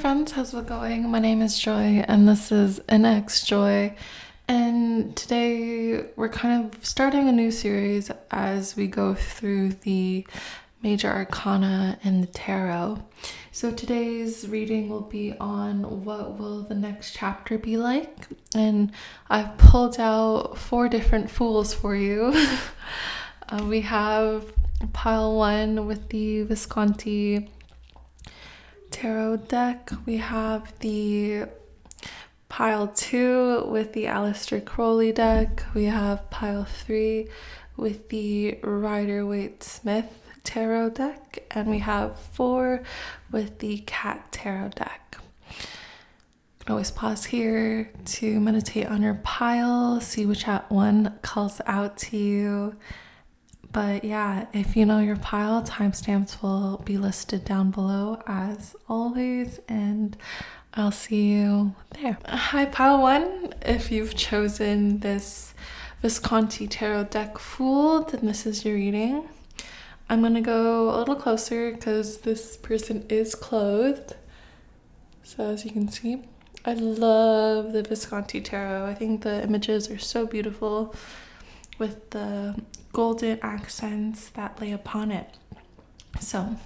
friends, how's it going? My name is Joy and this is INXJOY, and today we're kind of starting a new series as we go through the Major Arcana and the Tarot. So today's reading will be on what will the next chapter be like, and I've pulled out 4 different Fools for you. We have pile 1 with the Visconti Tarot deck. We have the pile 2 with the Aleister Crowley deck. We have pile 3 with the Rider-Waite-Smith Tarot deck, and we have 4 with the Cat Tarot deck. You can always pause here to meditate on your pile, see which one calls out to you. But yeah, if you know your pile, timestamps will be listed down below as always, and I'll see you there. Hi pile 1, if you've chosen this Visconti Tarot deck Fool, then this is your reading. I'm going to go a little closer because this person is clothed. So as you can see, I love the Visconti Tarot. I think the images are so beautiful with the golden accents that lay upon it. So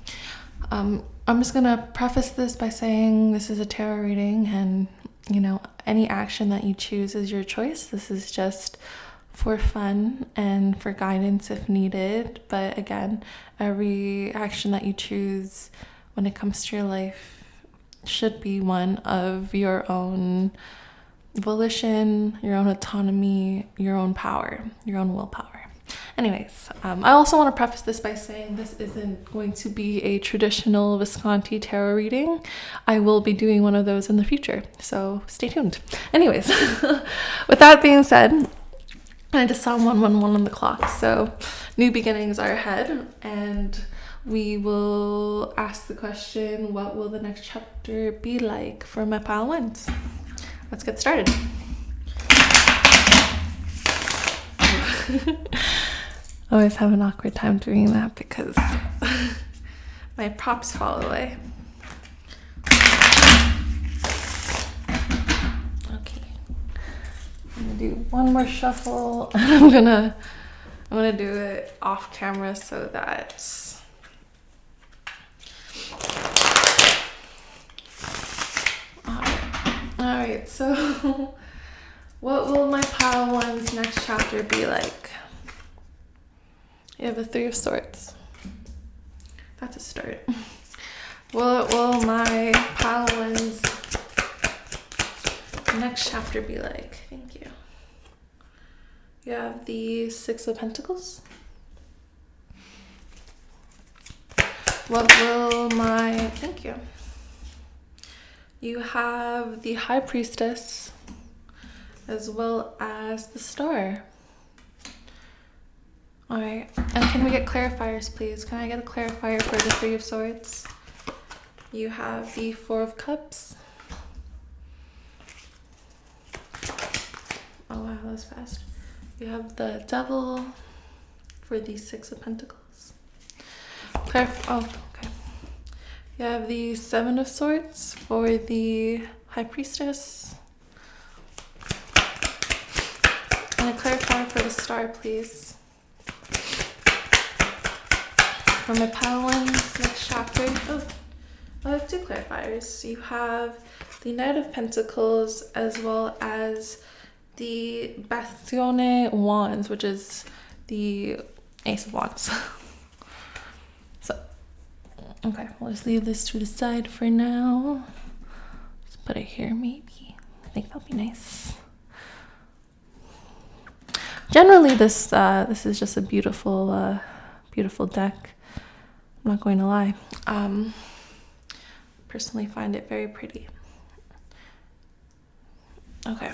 I'm just gonna preface this by saying this is a tarot reading, and any action that you choose is your choice. This is just for fun and for guidance if needed, but again, every action that you choose when it comes to your life should be one of your own volition, your own autonomy, your own power, your own willpower. Anyways, I also want to preface this by saying this isn't going to be a traditional Visconti tarot reading. I will be doing one of those in the future, so stay tuned. Anyways, with that being said, I just saw 111 on the clock, so new beginnings are ahead, and we will ask the question, what will the next chapter be like for my pile 1s? Let's get started. I always have an awkward time doing that because my props fall away. Okay, I'm gonna do one more shuffle, and I'm gonna do it off camera so that all right, so what will my pile 1's next chapter be like? You have a 3 of Swords. That's a start. What will my pile 1's next chapter be like? Thank you. You have the 6 of Pentacles. What will my... Thank you. You have the High Priestess as well as the Star. All right, and can we get clarifiers, please? Can I get a clarifier for the 3 of Swords? You have the 4 of Cups. Oh wow, that was fast. You have the Devil for the 6 of Pentacles. Oh, okay. You have the 7 of Swords for the High Priestess. And a clarifier for the Star, please. For my pile 1's next chapter, I have 2 clarifiers. You have the Knight of Pentacles as well as the Bastione Wands, which is the Ace of Wands. So, okay, we'll just leave this to the side for now. Let's put it here, maybe. I think that'll be nice. Generally, this is just a beautiful, beautiful deck. I'm not going to lie. Personally find it very pretty. Okay,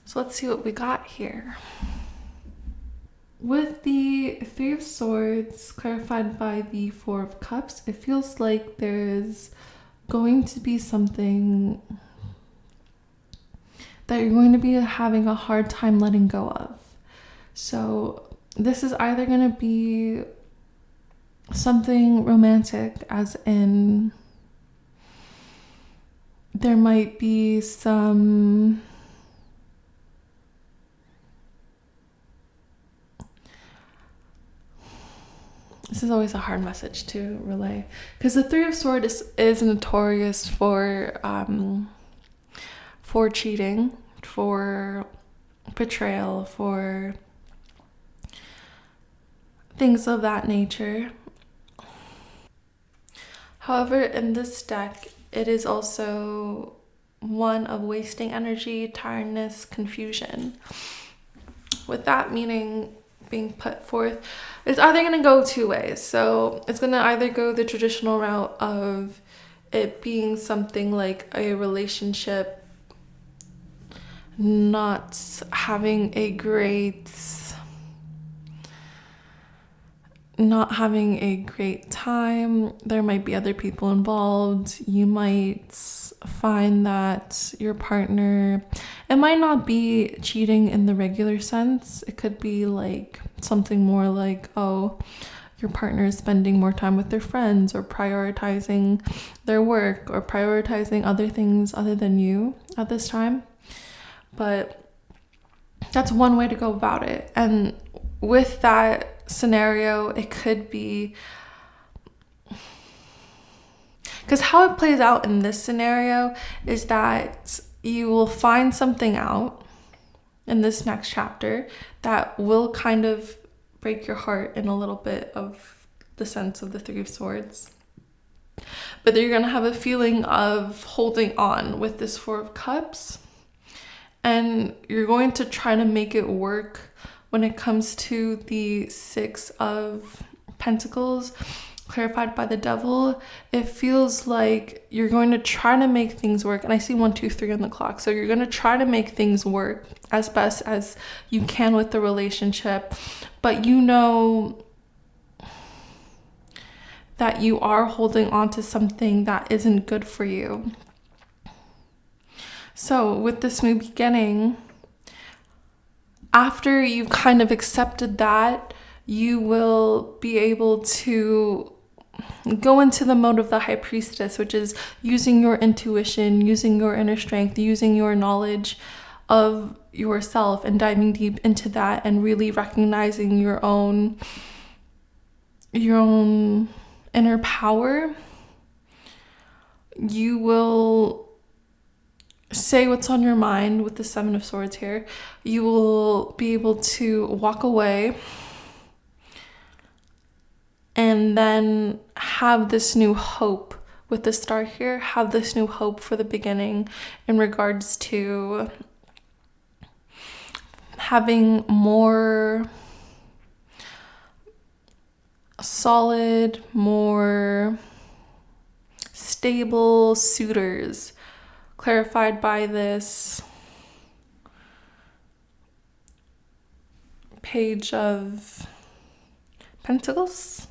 so let's see what we got here. With the 3 of Swords clarified by the 4 of Cups, it feels like there's going to be something that you're going to be having a hard time letting go of. So this is either going to be something romantic, as in there might be some this is always a hard message to relay, because the Three of Swords is notorious for cheating, for betrayal, for things of that nature. However, in this deck, it is also one of wasting energy, tiredness, confusion. With that meaning being put forth, it's either going to go two ways. So it's going to either go the traditional route of it being something like a relationship not having a great time. There might be other people involved. You might find that your partner, it might not be cheating in the regular sense. It could be like something more like, oh, your partner is spending more time with their friends, or prioritizing their work, or prioritizing other things other than you at this time. But that's one way to go about it. And with that scenario, it could be, because how it plays out in this scenario is that you will find something out in this next chapter that will kind of break your heart in a little bit of the sense of the Three of Swords. But you're going to have a feeling of holding on with this Four of Cups, and you're going to try to make it work. When it comes to the Six of Pentacles, clarified by the Devil, it feels like you're going to try to make things work. And I see 1, 2, 3 on the clock. So you're going to try to make things work as best as you can with the relationship. But you know that you are holding on to something that isn't good for you. So with this new beginning, after you've kind of accepted that, you will be able to go into the mode of the High Priestess, which is using your intuition, using your inner strength, using your knowledge of yourself, and diving deep into that, and really recognizing your own inner power. You will say what's on your mind with the Seven of Swords here. You will be able to walk away and then have this new hope with the Star here, have this new hope for the beginning in regards to having more solid, more stable suitors, clarified by this Page of Pentacles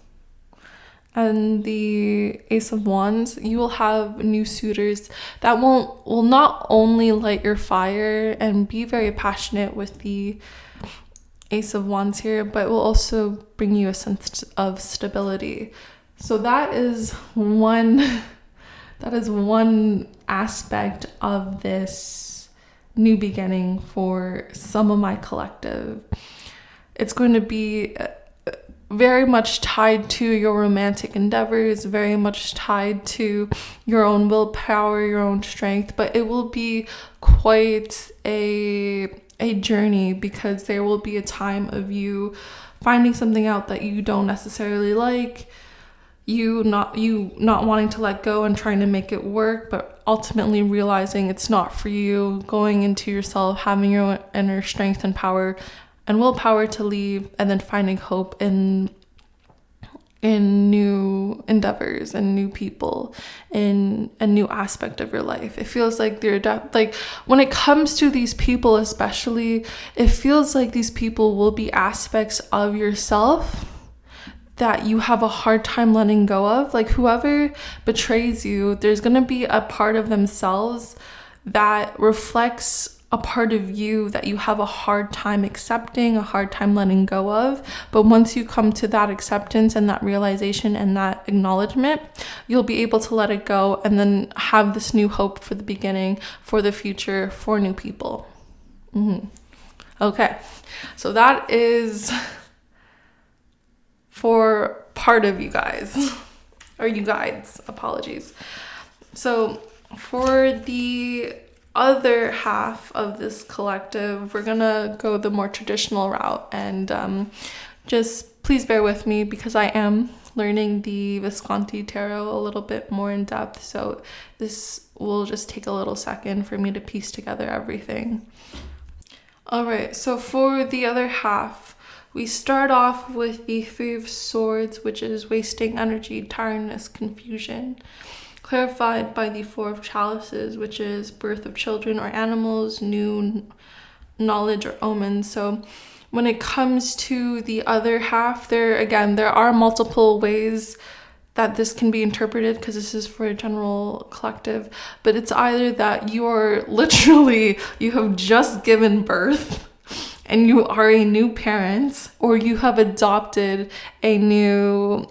and the Ace of Wands. You will have new suitors that will not only light your fire and be very passionate with the Ace of Wands here, but will also bring you a sense of stability. So that is one aspect of this new beginning for some of my collective. It's going to be very much tied to your romantic endeavors, very much tied to your own willpower, your own strength, but it will be quite a journey, because there will be a time of you finding something out that you don't necessarily like, you not wanting to let go and trying to make it work, but ultimately realizing it's not for you, going into yourself, having your own inner strength and power and willpower to leave, and then finding hope in new endeavors and new people, in a new aspect of your life. It feels like like when it comes to these people especially, it feels like these people will be aspects of yourself that you have a hard time letting go of. Like whoever betrays you, there's going to be a part of themselves that reflects a part of you that you have a hard time accepting, a hard time letting go of. But once you come to that acceptance and that realization and that acknowledgement, you'll be able to let it go and then have this new hope for the beginning, for the future, for new people. Okay, so that is for part of you guys, or you guides, apologies. So for the other half of this collective, we're gonna go the more traditional route, and just please bear with me because I am learning the Visconti tarot a little bit more in depth, so this will just take a little second for me to piece together everything. All right, so for the other half, we start off with the Three of Swords, which is wasting energy, tiredness, confusion, clarified by the Four of Chalices, which is birth of children or animals, new knowledge or omens. So when it comes to the other half, there are multiple ways that this can be interpreted because this is for a general collective, but it's either that you have just given birth and you are a new parent, or you have adopted a new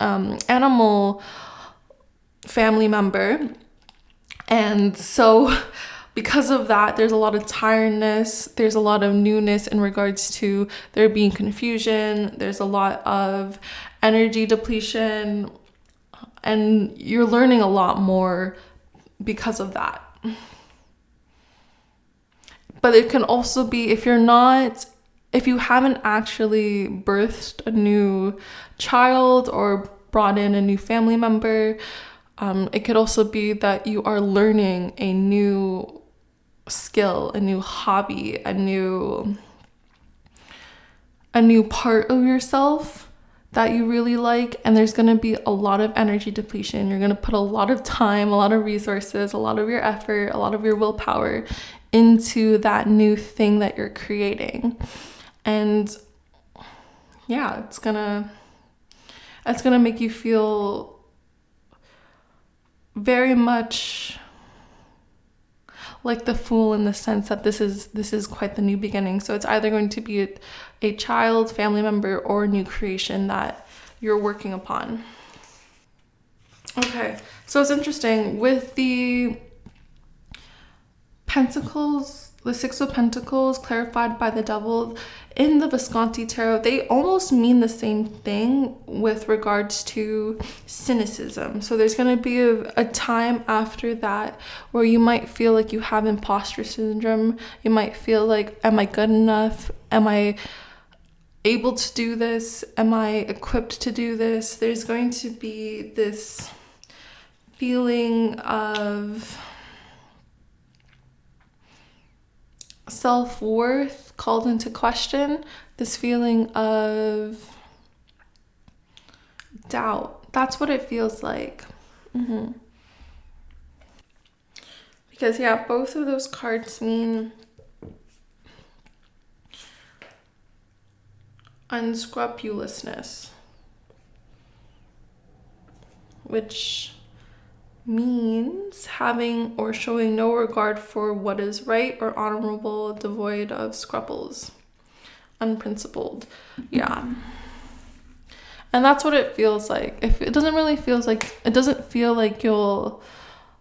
animal family member. And so because of that, there's a lot of tiredness, there's a lot of newness in regards to there being confusion, there's a lot of energy depletion, and you're learning a lot more because of that. But it can also be if you haven't actually birthed a new child or brought in a new family member, it could also be that you are learning a new skill, a new hobby, a new part of yourself that you really like, and there's going to be a lot of energy depletion. You're going to put a lot of time, a lot of resources, a lot of your effort, a lot of your willpower into that new thing that you're creating. And yeah, it's gonna make you feel very much like the Fool, in the sense that this is quite the new beginning. So it's either going to be a child, family member, or a new creation that you're working upon. Okay, so it's interesting with the Pentacles, the Six of Pentacles clarified by the Devil in the Visconti tarot. They almost mean the same thing with regards to cynicism. So there's going to be a time after that where you might feel like you have imposter syndrome. You might feel like, am I good enough? Am I able to do this? Am I equipped to do this? There's going to be this feeling of self-worth called into question, this feeling of doubt. That's what it feels like. Because yeah, both of those cards mean unscrupulousness, which means having or showing no regard for what is right or honorable, devoid of scruples, unprincipled. Yeah. And that's what it feels like. If it doesn't feel like you'll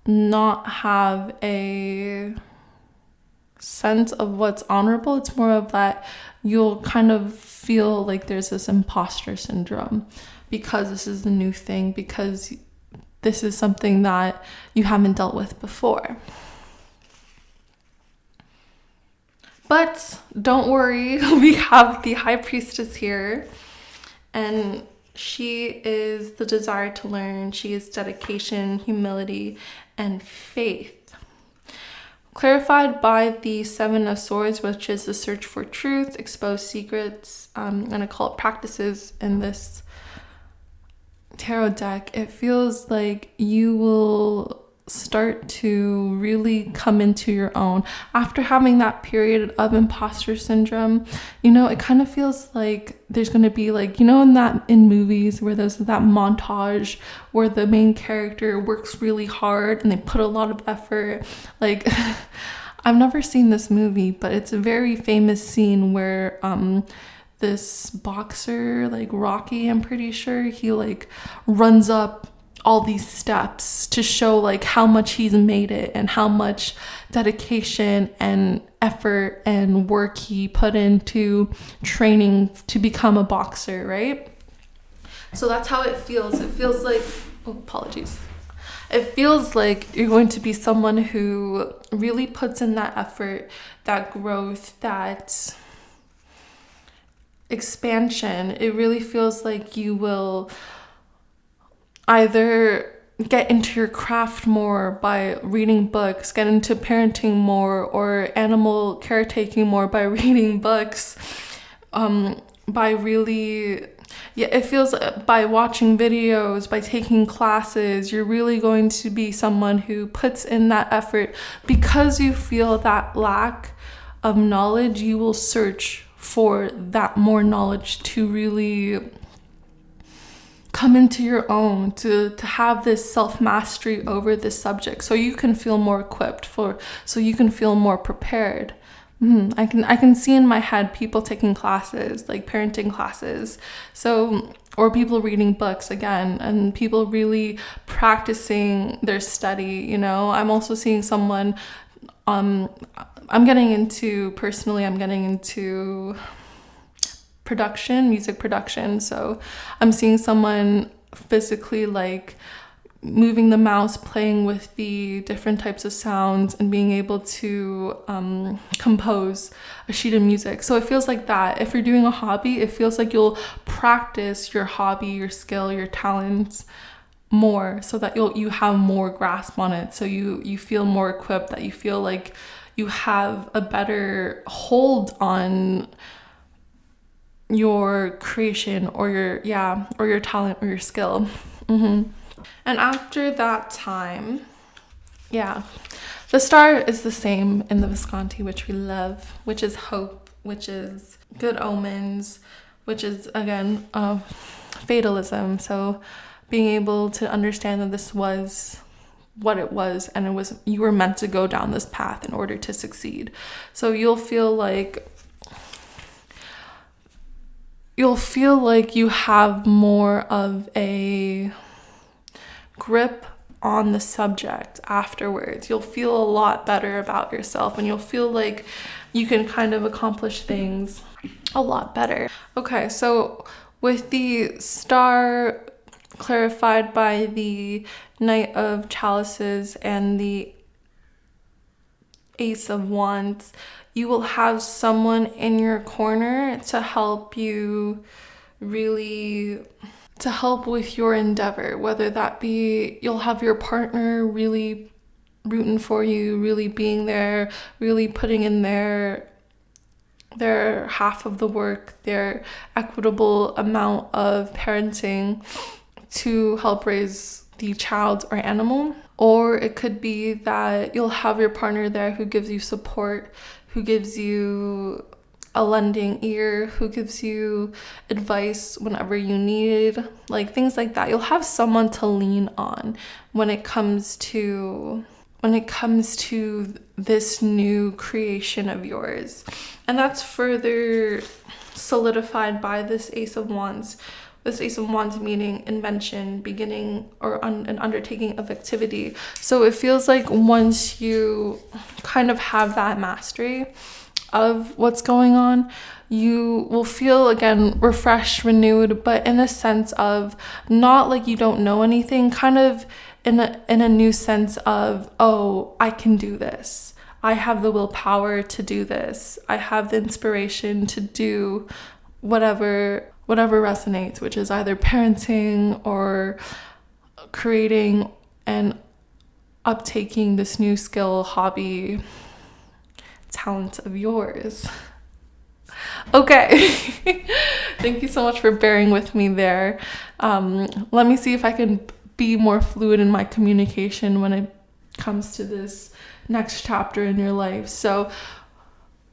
not have a sense of what's honorable. It's more of that you'll kind of feel like there's this imposter syndrome because this is the new thing, because this is something that you haven't dealt with before. But don't worry, we have the High Priestess here, and she is the desire to learn. She is dedication, humility, and faith. Clarified by the Seven of Swords, which is the search for truth, expose secrets, and occult practices in this tarot deck. It feels like you will start to really come into your own after having that period of imposter syndrome. It kind of feels like there's going to be like, in movies where there's that montage where the main character works really hard and they put a lot of effort. Like I've never seen this movie, but it's a very famous scene where this boxer, like Rocky, I'm pretty sure, he like runs up all these steps to show like how much he's made it and how much dedication and effort and work he put into training to become a boxer, right? So that's how it feels. It feels like, oh, apologies. It feels like you're going to be someone who really puts in that effort, that growth, that expansion. It really feels like you will either get into your craft more by reading books, get into parenting more, or animal caretaking more by reading books, by really, yeah, it feels by watching videos, by taking classes, you're really going to be someone who puts in that effort. Because you feel that lack of knowledge, you will search for that more knowledge to really come into your own, to have this self-mastery over this subject, so you can feel more equipped so you can feel more prepared. I can see in my head people taking classes, like parenting classes, or people reading books again, and people really practicing their study. I'm also seeing someone, I'm getting into production, music production. So I'm seeing someone physically like moving the mouse, playing with the different types of sounds, and being able to compose a sheet of music. So it feels like that. If you're doing a hobby, it feels like you'll practice your hobby, your skill, your talents more, so that you have more grasp on it. So you feel more equipped, that you feel like you have a better hold on your creation or your talent or your skill. And after that time, the star is the same in the Visconti, which we love, which is hope, which is good omens, which is again fatalism. So being able to understand that this was what it was, and you were meant to go down this path in order to succeed. So you'll feel like you have more of a grip on the subject afterwards. You'll feel a lot better about yourself, and you'll feel like you can kind of accomplish things a lot better. Okay, so with the star clarified by the Knight of Chalices and the Ace of Wands, you will have someone in your corner to help you to help with your endeavor, whether that be you'll have your partner really rooting for you, really being there, really putting in their half of the work, their equitable amount of parenting to help raise the child or animal. Or it could be that you'll have your partner there who gives you support, who gives you a lending ear, who gives you advice whenever you need, like things like that. You'll have someone to lean on when it comes to this new creation of yours. And that's further solidified by this Ace of Wands. This Ace of Wands meaning invention, beginning, or an undertaking of activity. So it feels like once you kind of have that mastery of what's going on, you will feel again refreshed, renewed, but in a sense of not like you don't know anything, kind of in a new sense of, oh, I can do this. I have the willpower to do this. I have the inspiration to do whatever resonates, which is either parenting or creating and uptaking this new skill, hobby, talent of yours. Okay. Thank you so much for bearing with me there. Let me see if I can be more fluid in my communication when it comes to this next chapter in your life. So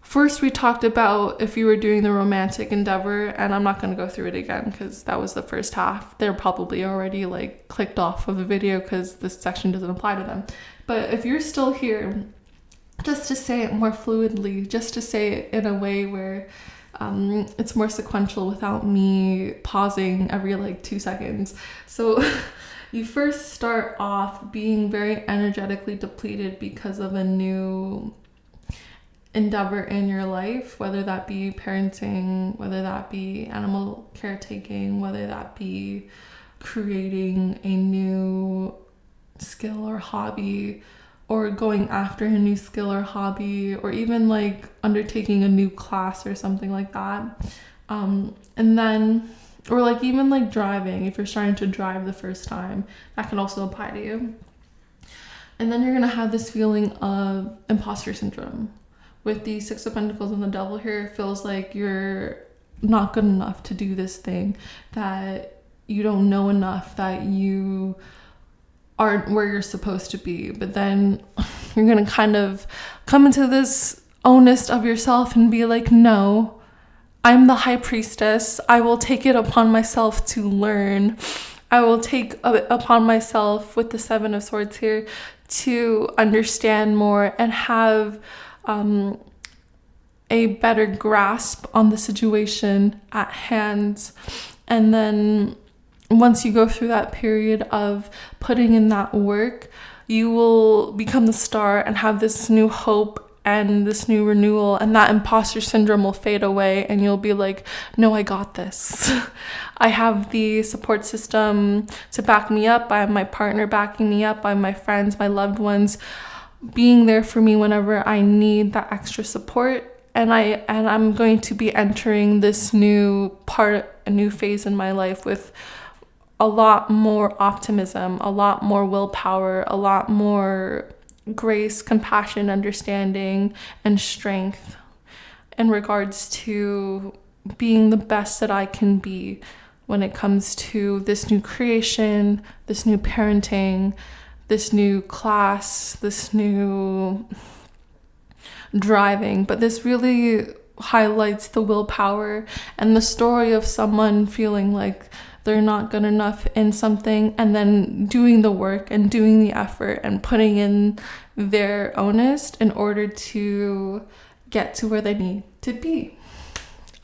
first we talked about if you were doing the romantic endeavor, and I'm not going to go through it again because that was the first half. They're probably already like clicked off of the video because this section doesn't apply to them. But if you're still here, just to say it more fluidly, just to say it in a way where it's more sequential without me pausing every like 2 seconds. So you first start off being very energetically depleted because of a new endeavor in your life, whether that be parenting, whether that be animal caretaking, whether that be creating a new skill or hobby, or going after a new skill or hobby, or even like undertaking a new class or something like that. And then, or like even like driving, if you're starting to drive the first time, that can also apply to you. And then you're gonna have this feeling of imposter syndrome. With the Six of Pentacles and the Devil here, it feels like you're not good enough to do this thing, that you don't know enough, that you aren't where you're supposed to be. But then you're gonna kind of come into this onus of yourself and be like, no, I'm the high priestess. I will take it upon myself to learn. I will take it upon myself, with the Seven of Swords here, to understand more and have a better grasp on the situation at hand. And then once you go through that period of putting in that work, you will become the star and have this new hope and this new renewal, and that imposter syndrome will fade away, and you'll be like, no, I got this. I have the support system to back me up. I have my partner backing me up. I have my friends, my loved ones being there for me whenever I need that extra support. And I'm going to be entering this new part, a new phase in my life with a lot more optimism, a lot more willpower, a lot more grace, compassion, understanding, and strength in regards to being the best that I can be when it comes to this new creation, this new parenting, this new class, this new driving. But this really highlights the willpower and the story of someone feeling like they're not good enough in something, and then doing the work and doing the effort and putting in their honest in order to get to where they need to be.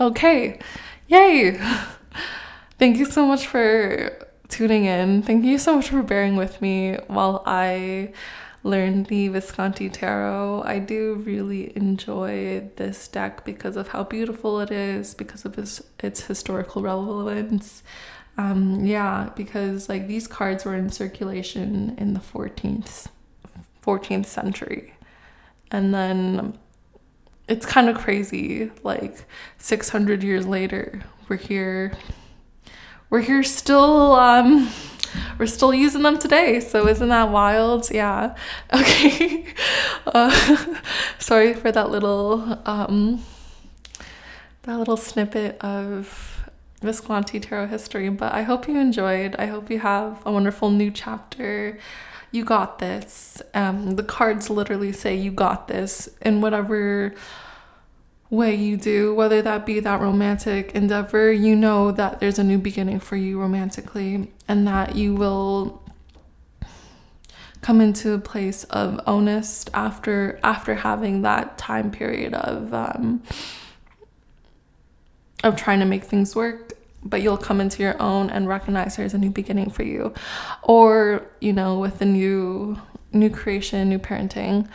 Okay, yay! Thank you so much for tuning in. Thank you so much for bearing with me while I learned the Visconti Tarot. I do really enjoy this deck because of how beautiful it is, because of its historical relevance. Because like these cards were in circulation in the 14th century. And then it's kind of crazy, like 600 years later, we're here still, we're still using them today. So isn't that wild? Yeah. Okay. Sorry for that little snippet of Visconti Tarot history, but I hope you enjoyed. I hope you have a wonderful new chapter. You got this. The cards literally say you got this in whatever way you do, whether that be that romantic endeavor. You know that there's a new beginning for you romantically, and that you will come into a place of honest after having that time period of trying to make things work. But you'll come into your own and recognize there's a new beginning for you. Or, with the new creation, new parenting,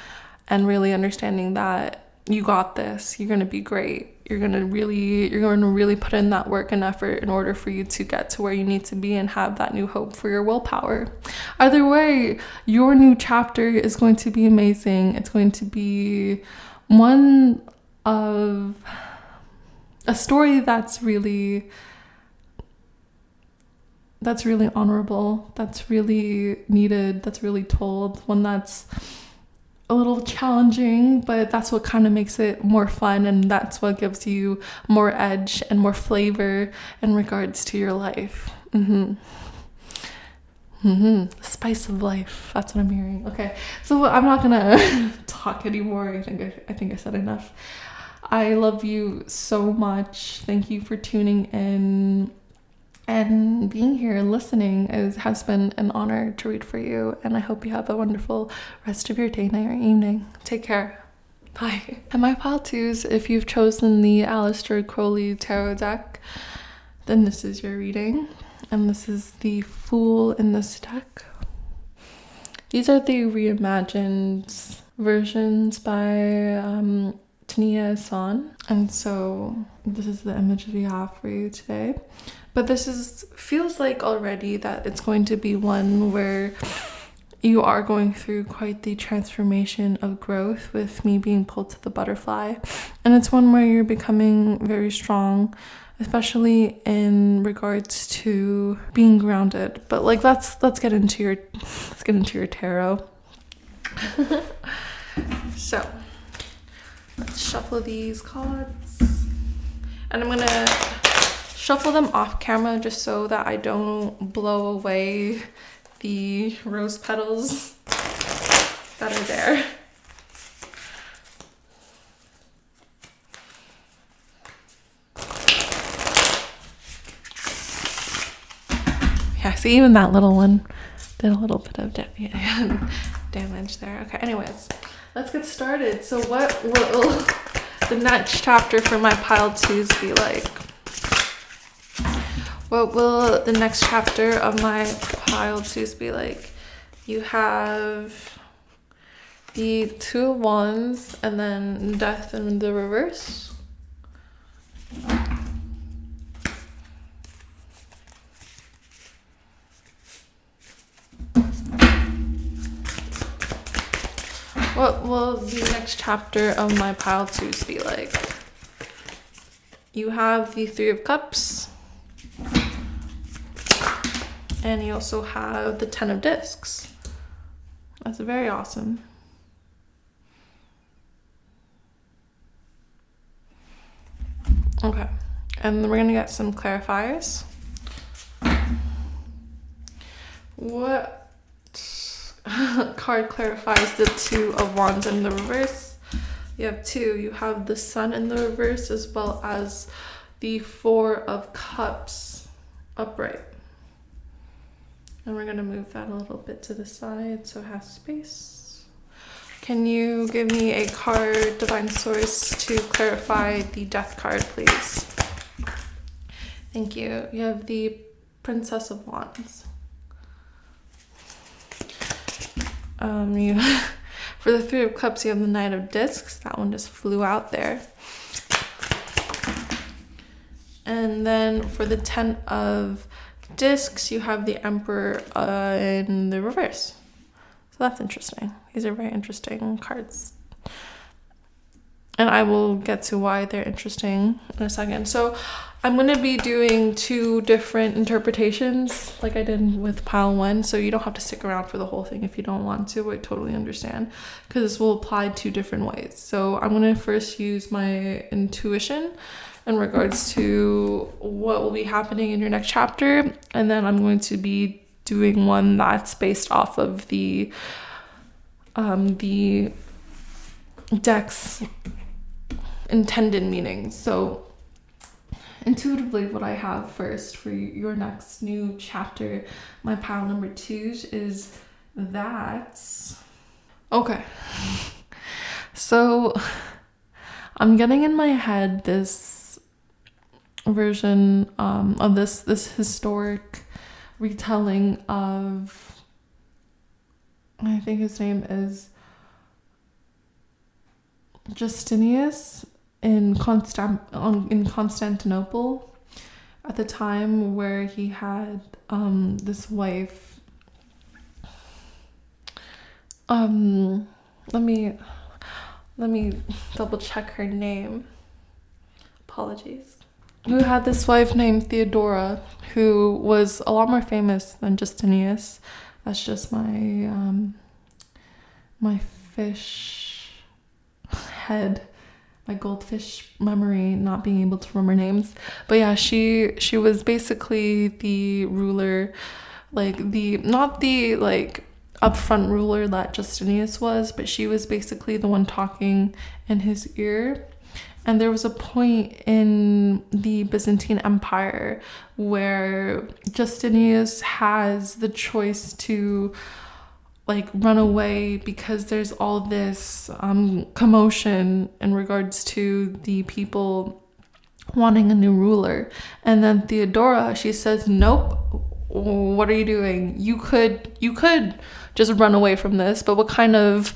and really understanding that you got this. You're going to be great. You're going to really put in that work and effort in order for you to get to where you need to be and have that new hope for your willpower. Either way, your new chapter is going to be amazing. It's going to be one of a story that's really honorable, that's really needed, that's really told, one that's a little challenging, but that's what kind of makes it more fun, and that's what gives you more edge and more flavor in regards to your life. The spice of life, that's what I'm hearing. Okay, so I'm not gonna talk anymore. I think I said enough. I love you so much. Thank you for tuning in and being here and listening. It has been an honor to read for you, and I hope you have a wonderful rest of your day, night, or evening. Take care. Bye. And my pile twos, if you've chosen the Aleister Crowley Tarot deck, then this is your reading. And this is the Fool in this deck. These are the reimagined versions by Tania Son. And so this is the image we have for you today. But this feels like already that it's going to be one where you are going through quite the transformation of growth, with me being pulled to the butterfly. And it's one where you're becoming very strong, especially in regards to being grounded. But like let's get into your tarot. So let's shuffle these cards. And I'm gonna shuffle them off camera just so that I don't blow away the rose petals that are there. Yeah, see, even that little one did a little bit of damage there. Okay, anyways, let's get started. So what will the next chapter for my pile twos be like? What will the next chapter of my pile twos be like? You have the Two of Wands and then Death in the reverse. What will the next chapter of my pile twos be like? You have the Three of Cups. And you also have the Ten of Discs. That's very awesome. Okay, and then we're gonna get some clarifiers. What card clarifies the Two of Wands in the reverse? You have two. You have the Sun in the reverse as well as the Four of Cups upright. And we're gonna move that a little bit to the side so it has space. Can you give me a card, Divine Source, to clarify the Death card, please? Thank you. You have the Princess of Wands. For the Three of Cups, you have the Knight of Discs. That one just flew out there. And then for the Ten of Discs, you have the Emperor in the reverse. So that's interesting. These are very interesting cards. And I will get to why they're interesting in a second. So I'm going to be doing two different interpretations like I did with pile one. So you don't have to stick around for the whole thing if you don't want to. I totally understand, because this will apply two different ways. So I'm going to first use my intuition in regards to what will be happening in your next chapter. And then I'm going to be doing one that's based off of the deck's intended meaning. So intuitively, what I have first for your next new chapter, my pile number twos, is that. Okay. So I'm getting in my head this version of this historic retelling of, I think his name is Justinius in Constantinople at the time, where he had this wife. Let me double check her name. Apologies. Who had this wife named Theodora, who was a lot more famous than Justinius. That's just my my fish head, my goldfish memory, not being able to remember names. But yeah, she was basically the ruler, like not the upfront ruler that Justinius was, but she was basically the one talking in his ear. And there was a point in the Byzantine Empire where Justinius has the choice to like run away because there's all this commotion in regards to the people wanting a new ruler. And then Theodora, she says, nope, what are you doing? You could just run away from this, but what kind of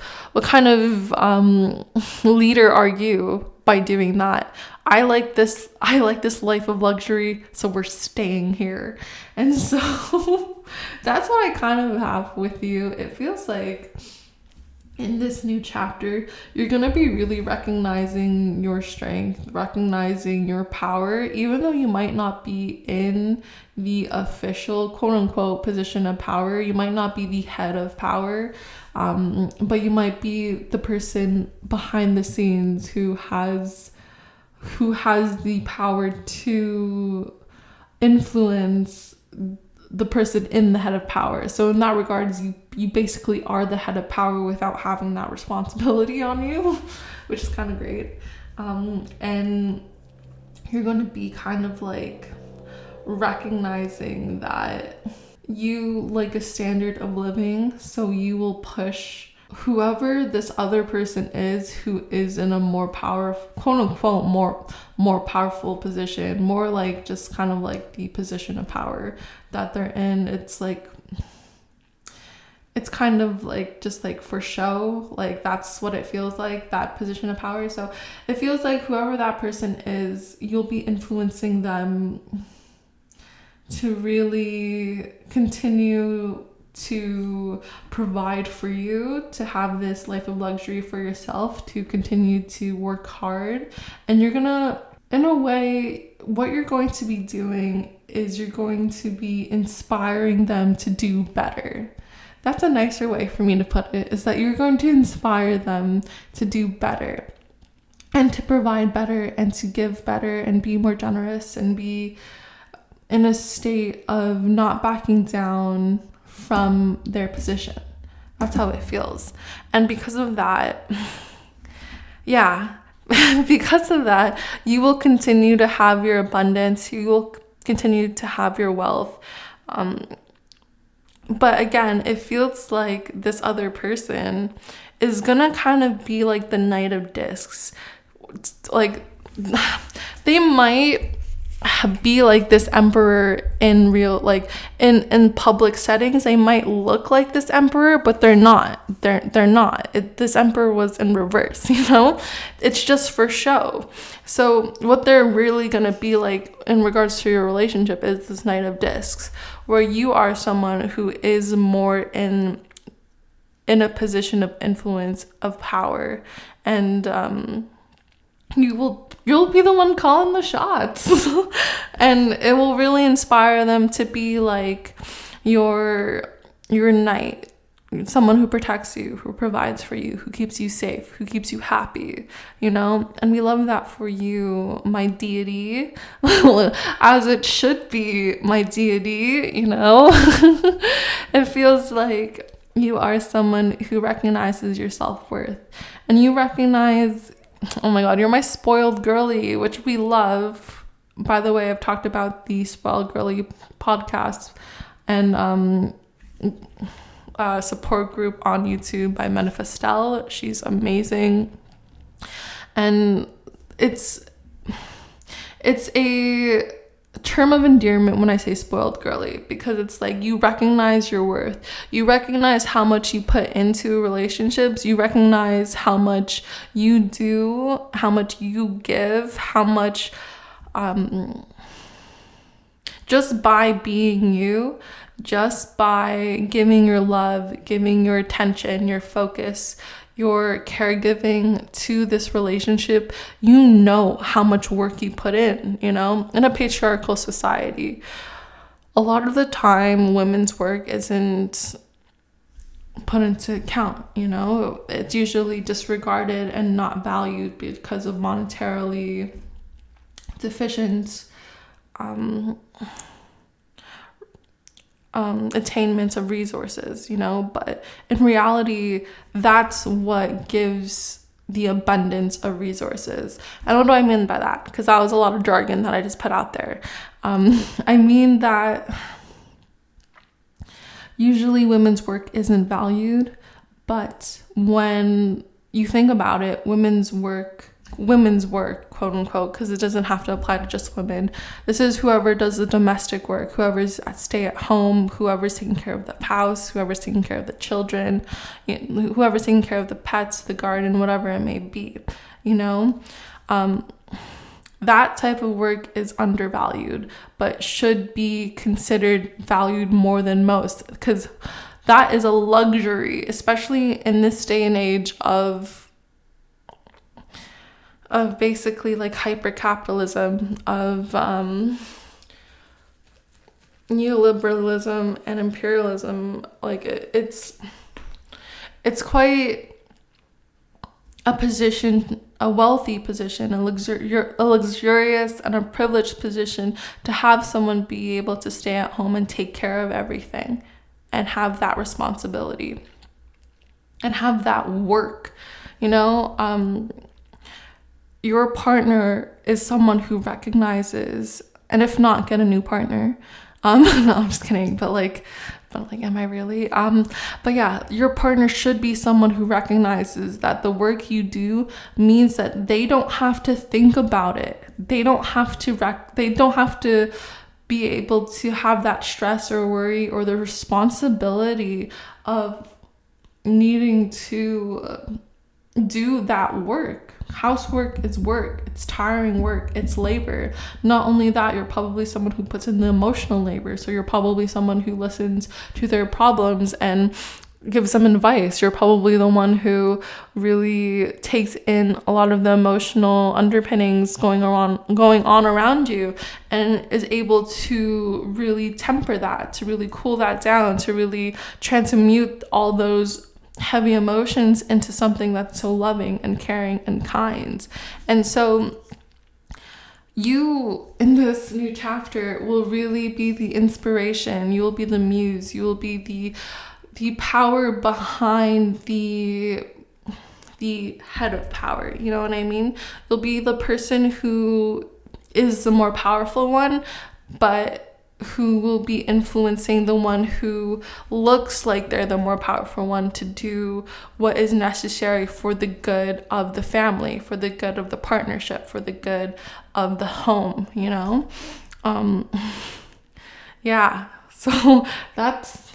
leader are you by doing that? I like this life of luxury, so we're staying here. And so that's what I kind of have with you. It feels like in this new chapter, you're going to be really recognizing your strength, recognizing your power, even though you might not be in the official quote unquote position of power. You might not be the head of power, but you might be the person behind the scenes who has the power to influence the person in the head of power. So in that regards, you basically are the head of power without having that responsibility on you, which is kind of great. And you're going to be kind of like recognizing that you like a standard of living, so you will push whoever this other person is who is in a more powerful, quote unquote, more powerful position, more like just kind of like the position of power that they're in. It's like, it's kind of like just like for show, like that's what it feels like, that position of power. So it feels like whoever that person is, you'll be influencing them to really continue to provide for you, to have this life of luxury for yourself, to continue to work hard. And you're gonna, in a way, what you're going to be doing is you're going to be inspiring them to do better. That's a nicer way for me to put it, is that you're going to inspire them to do better and to provide better and to give better and be more generous and be in a state of not backing down from their position. That's how it feels. And because of that, because of that, you will continue to have your abundance. You will continue to have your wealth. But again, it feels like this other person is gonna kind of be like the Knight of Discs. Like, they might be like this emperor in real, like in public settings. They might look like this emperor, but they're not. They're not. This emperor was in reverse, you know? It's just for show. So what they're really gonna be like in regards to your relationship is this Knight of Discs, where you are someone who is more in a position of influence, of power, and you'll be the one calling the shots. And it will really inspire them to be like your knight, someone who protects you, who provides for you, who keeps you safe, who keeps you happy, you know? And we love that for you, my deity, as it should be, my deity, you know? It feels like you are someone who recognizes your self-worth, and you recognize, oh my God, you're my spoiled girly, which we love. By the way, I've talked about the Spoiled Girly podcast and support group on YouTube by Manifestelle. She's amazing. And it's a term of endearment when I say spoiled girly, because it's like you recognize your worth. You recognize how much you put into relationships. You recognize how much you do, how much you give, how much just by being you, just by giving your love, giving your attention, your focus, your caregiving to this relationship, you know how much work you put in, you know? In a patriarchal society, a lot of the time, women's work isn't put into account, you know? It's usually disregarded and not valued because of monetarily deficient attainments of resources, you know? But in reality, that's what gives the abundance of resources. And what do I mean by that? Because that was a lot of jargon that I just put out there. I mean that usually women's work isn't valued. But when you think about it, women's work, quote unquote, because it doesn't have to apply to just women. This is whoever does the domestic work, whoever's at stay at home, whoever's taking care of the house, whoever's taking care of the children, whoever's taking care of the pets, the garden, whatever it may be, that type of work is undervalued, but should be considered valued more than most, because that is a luxury, especially in this day and age of basically like hyper-capitalism, of neoliberalism and imperialism. Like it's quite a position, a wealthy position, a luxurious and a privileged position to have someone be able to stay at home and take care of everything and have that responsibility and have that work. Your partner is someone who recognizes, and if not, get a new partner. No, I'm just kidding, but am I really? But yeah, your partner should be someone who recognizes that the work you do means that they don't have to think about it. They don't have to be able to have that stress or worry or the responsibility of needing to do that work. Housework is work. It's tiring work. It's labor. Not only that, you're probably someone who puts in the emotional labor. So you're probably someone who listens to their problems and gives them advice. You're probably the one who really takes in a lot of the emotional underpinnings going on around you and is able to really temper that, to really cool that down, to really transmute all those heavy emotions into something that's so loving and caring and kind. And so you, in this new chapter, will really be the inspiration. You will be the muse. You will be the power behind the head of power. You know what I mean? You'll be the person who is the more powerful one, but who will be influencing the one who looks like they're the more powerful one to do what is necessary for the good of the family, for the good of the partnership, for the good of the home, Yeah, so that's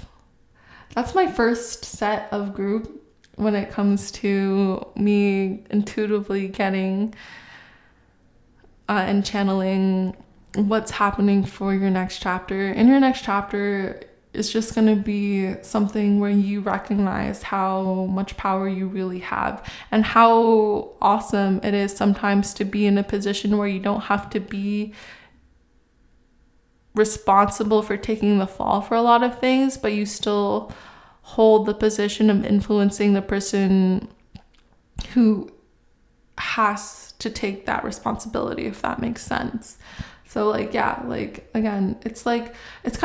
my first set of group when it comes to me intuitively getting and channeling what's happening for your next chapter. In your next chapter, it's just going to be something where you recognize how much power you really have and how awesome it is sometimes to be in a position where you don't have to be responsible for taking the fall for a lot of things, but you still hold the position of influencing the person who has to take that responsibility, if that makes sense. So again, it's kind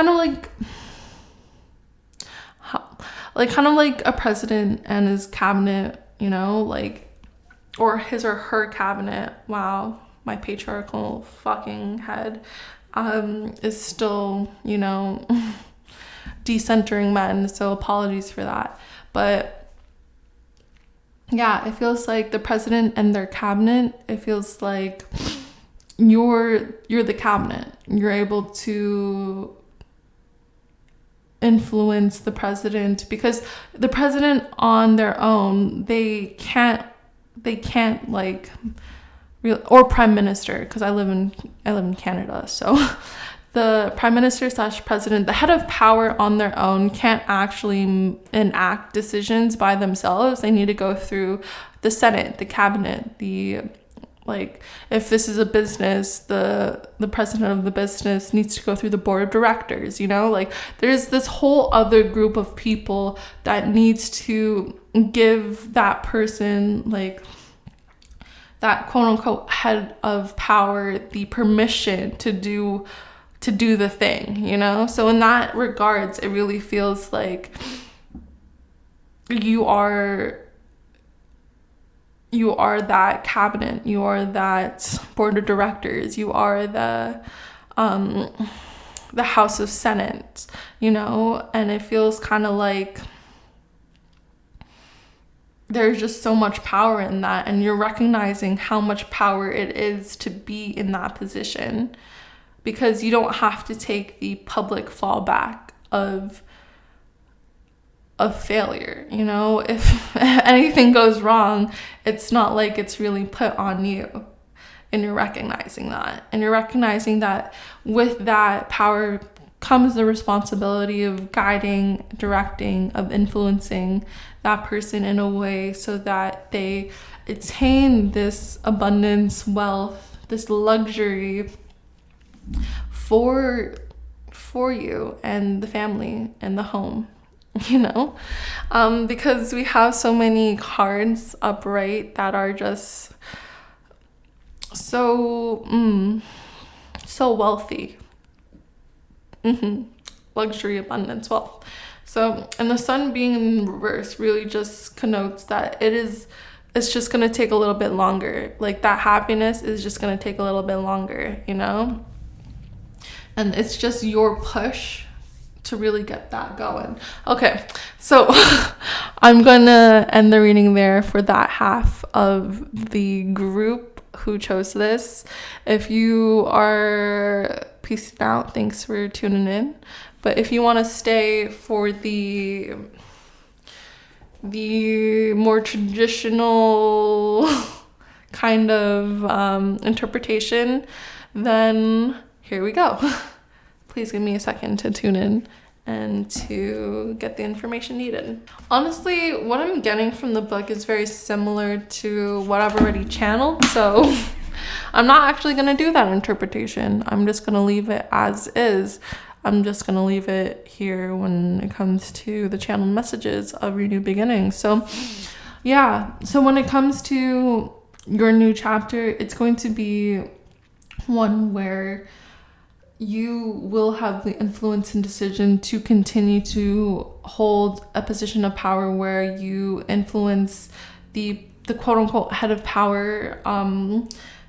of like a president and his cabinet, or his or her cabinet. Wow, my patriarchal fucking head is still, decentering men. So apologies for that. But yeah, it feels like the president and their cabinet, it feels like you're the cabinet. You're able to influence the president, because the president on their own, they can't or prime minister, because I live in Canada, so the prime minister / president, the head of power on their own, can't actually enact decisions by themselves. They need to go through the Senate, the cabinet, if this is a business, the president of the business needs to go through the board of directors, there's this whole other group of people that needs to give that person, that quote unquote head of power, the permission to do the thing, So in that regards, it really feels like you are that cabinet, you are that board of directors, you are the the House of Senate, you know, and it feels kind of like there's just so much power in that, and you're recognizing how much power it is to be in that position, because you don't have to take the public fallback of failure, you know. If anything goes wrong, it's not like it's really put on you. And you're recognizing that. And you're recognizing that with that power comes the responsibility of guiding, directing, of influencing that person in a way so that they attain this abundance, wealth, this luxury for you and the family and the home, you know. Because we have so many cards upright that are just so wealthy. Luxury, abundance, wealth. So, and the sun being in reverse really just connotes that it's just going to take a little bit longer. Like, that happiness is just going to take a little bit longer, you know? And it's just your push to really get that going. Okay, so I'm going to end the reading there for that half of the group who chose this. If you are peacing out, thanks for tuning in. But if you want to stay for the more traditional kind of interpretation, then here we go. Please give me a second to tune in and to get the information needed. Honestly, what I'm getting from the book is very similar to what I've already channeled, so I'm not actually going to do that interpretation. I'm just going to leave it as is. I'm just going to leave it here when it comes to the channeled messages of your new beginning. So yeah, so when it comes to your new chapter, it's going to be one where you will have the influence and decision to continue to hold a position of power where you influence the quote-unquote head of power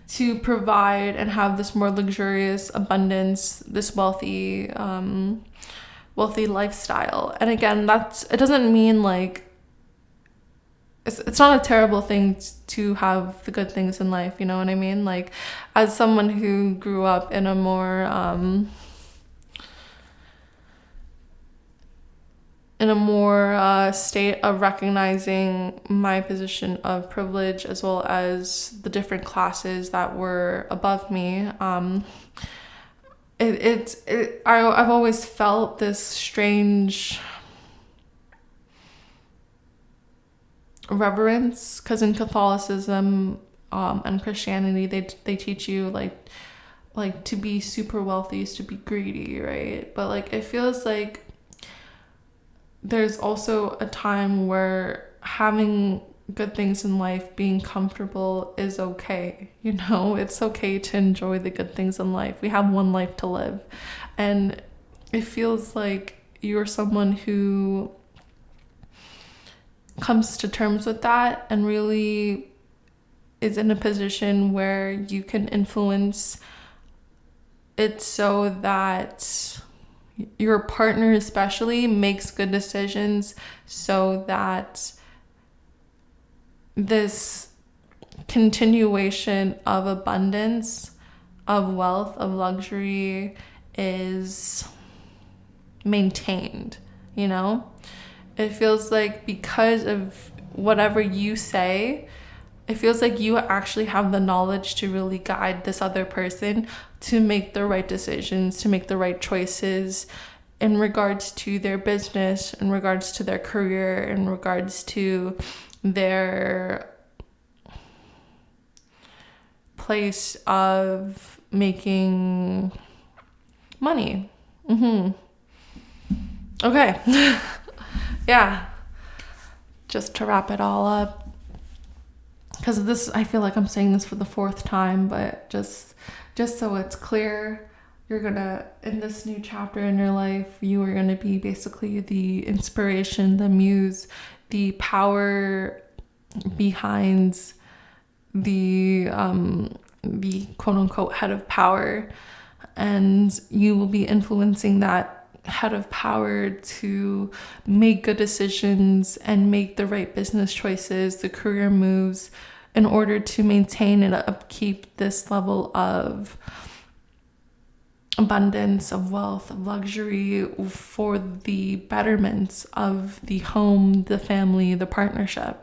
to provide and have this more luxurious abundance, this wealthy lifestyle. And again, it doesn't mean like it's not a terrible thing to have the good things in life, you know what I mean? Like, as someone who grew up in a more state of recognizing my position of privilege, as well as the different classes that were above me, I've always felt this strange reverence, because in Catholicism and Christianity, they teach you like to be super wealthy is to be greedy, right? But like, it feels like there's also a time where having good things in life, being comfortable, is okay, you know. It's okay to enjoy the good things in life. We have one life to live, and it feels like you're someone who comes to terms with that and really is in a position where you can influence it so that your partner especially makes good decisions, so that this continuation of abundance, of wealth, of luxury is maintained, you know? It feels like because of whatever you say, it feels like you actually have the knowledge to really guide this other person to make the right decisions, to make the right choices in regards to their business, in regards to their career, in regards to their place of making money. Okay. Yeah, just to wrap it all up, because this, I feel like I'm saying this for the fourth time, but just so it's clear, you're gonna, in this new chapter in your life, you are gonna be basically the inspiration, the muse, the power behind the quote unquote head of power. and you will be influencing that head of power to make good decisions and make the right business choices, the career moves, in order to maintain and upkeep this level of abundance, of wealth, of luxury, for the betterment of the home, the family, the partnership.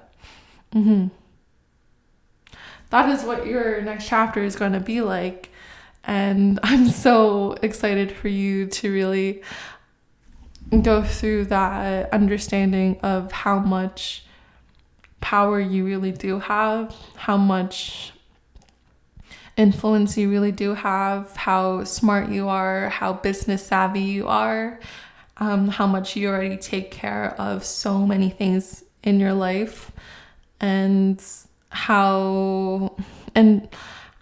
That is what your next chapter is going to be like. And I'm so excited for you to really go through that understanding of how much power you really do have, how much influence you really do have, how smart you are, how business savvy you are, how much you already take care of so many things in your life, and how, and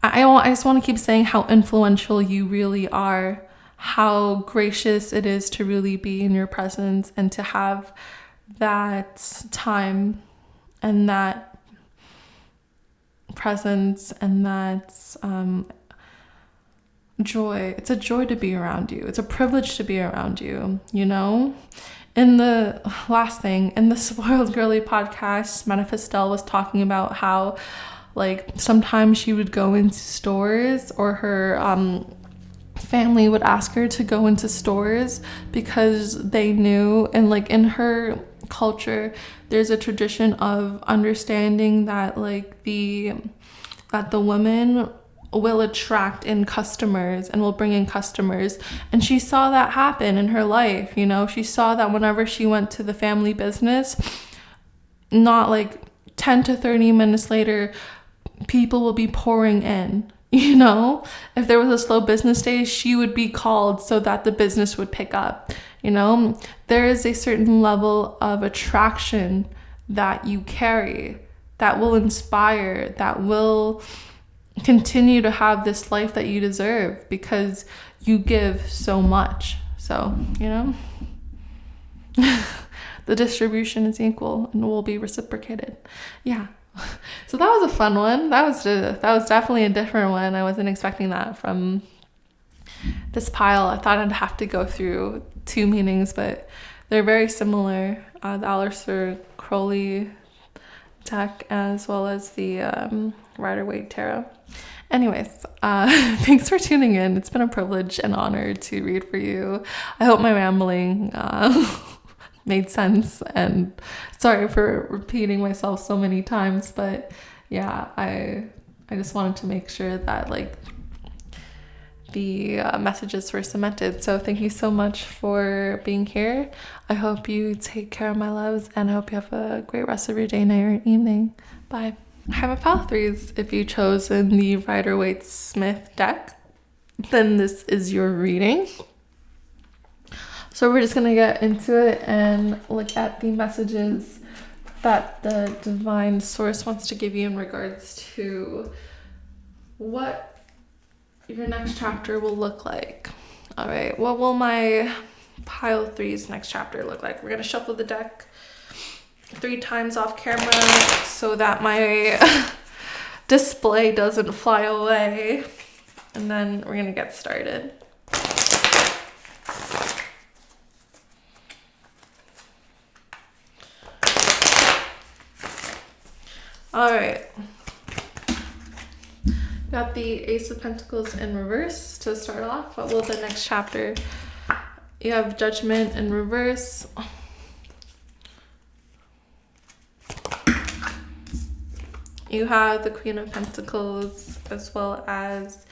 I just want to keep saying how influential you really are, how gracious it is to really be in your presence and to have that time and that presence and that joy. It's a joy to be around you. It's a privilege to be around you, you know? In the last thing, in the Spoiled Girly podcast, Manifestel was talking about how, like, sometimes she would go into stores, or her family would ask her to go into stores because they knew, and like in her culture, there's a tradition of understanding that like that the women will attract in customers and will bring in customers. And she saw that happen in her life, you know? She saw that whenever she went to the family business, not like 10 to 30 minutes later, people will be pouring in, you know? If there was a slow business day, she would be called so that the business would pick up, you know? There is a certain level of attraction that you carry that will inspire, that will continue to have this life that you deserve because you give so much. So, you know, the distribution is equal and will be reciprocated. Yeah. So that was a fun one. That was definitely a different one. I wasn't expecting that from this pile. I thought I'd have to go through two meanings, but they're very similar. The Aleister Crowley deck as well as the Rider-Waite Tarot. Anyways, thanks for tuning in. It's been a privilege and honor to read for you. I hope my rambling made sense, and sorry for repeating myself so many times, but yeah, I just wanted to make sure that like the messages were cemented. So thank you so much for being here. I hope you take care of my loves, and I hope you have a great rest of your day, night, or evening. Bye. Hi, my pile threes. If you chose in the Rider-Waite-Smith deck, then this is your reading. So we're just going to get into it and look at the messages that the divine source wants to give you in regards to what your next chapter will look like. All right, what will my pile threes next chapter look like? We're going to shuffle the deck 3 times off camera so that my display doesn't fly away. And then we're going to get started. All right. Got the Ace of Pentacles in reverse to start off. What will the next chapter? You have Judgment in reverse. You have the Queen of Pentacles as well as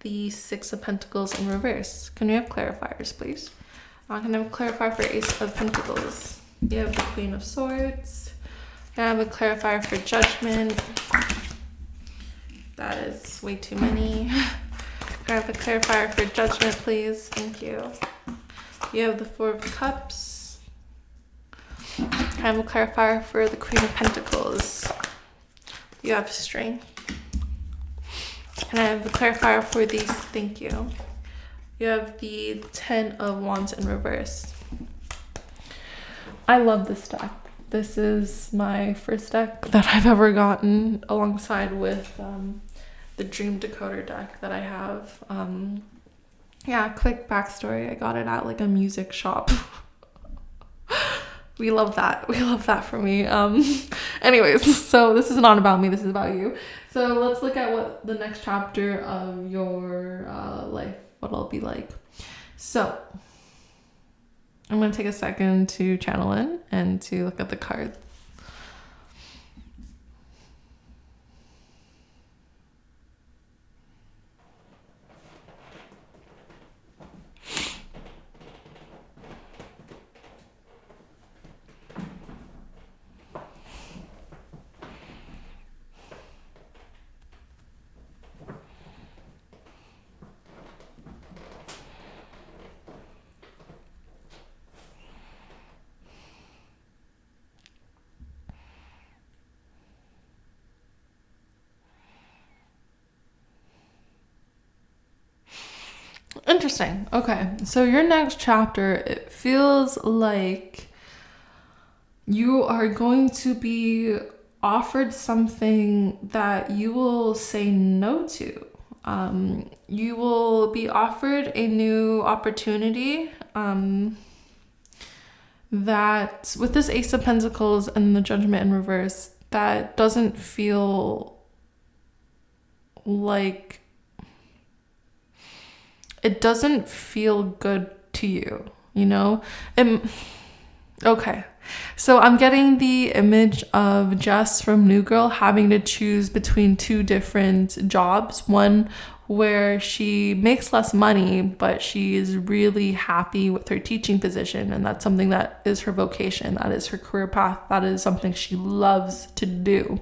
the Six of Pentacles in reverse. Can we have clarifiers, please? I'm going to clarify for Ace of Pentacles. You have the Queen of Swords. I have a clarifier for Judgment. That is way too many. I have a clarifier for Judgment, please. Thank you. You have the Four of Cups. I have a clarifier for the Queen of Pentacles. You have Strength. And I have a clarifier for these. Thank you. You have the Ten of Wands in reverse. I love this deck. This is my first deck that I've ever gotten, alongside with the Dream Decoder deck that I have. Yeah, quick backstory. I got it at like a music shop. We love that. We love that for me. Anyways, so this is not about me. This is about you. So let's look at what the next chapter of your life, what it'll be like. So I'm going to take a second to channel in and to look at the cards. Interesting. Okay. So your next chapter, it feels like you are going to be offered something that you will say no to. You will be offered a new opportunity that with this Ace of Pentacles and the Judgment in reverse, that doesn't feel like, it doesn't feel good to you, you know? Okay. So I'm getting the image of Jess from New Girl having to choose between two different jobs. One where she makes less money, but she is really happy with her teaching position. And that's something that is her vocation. That is her career path. That is something she loves to do.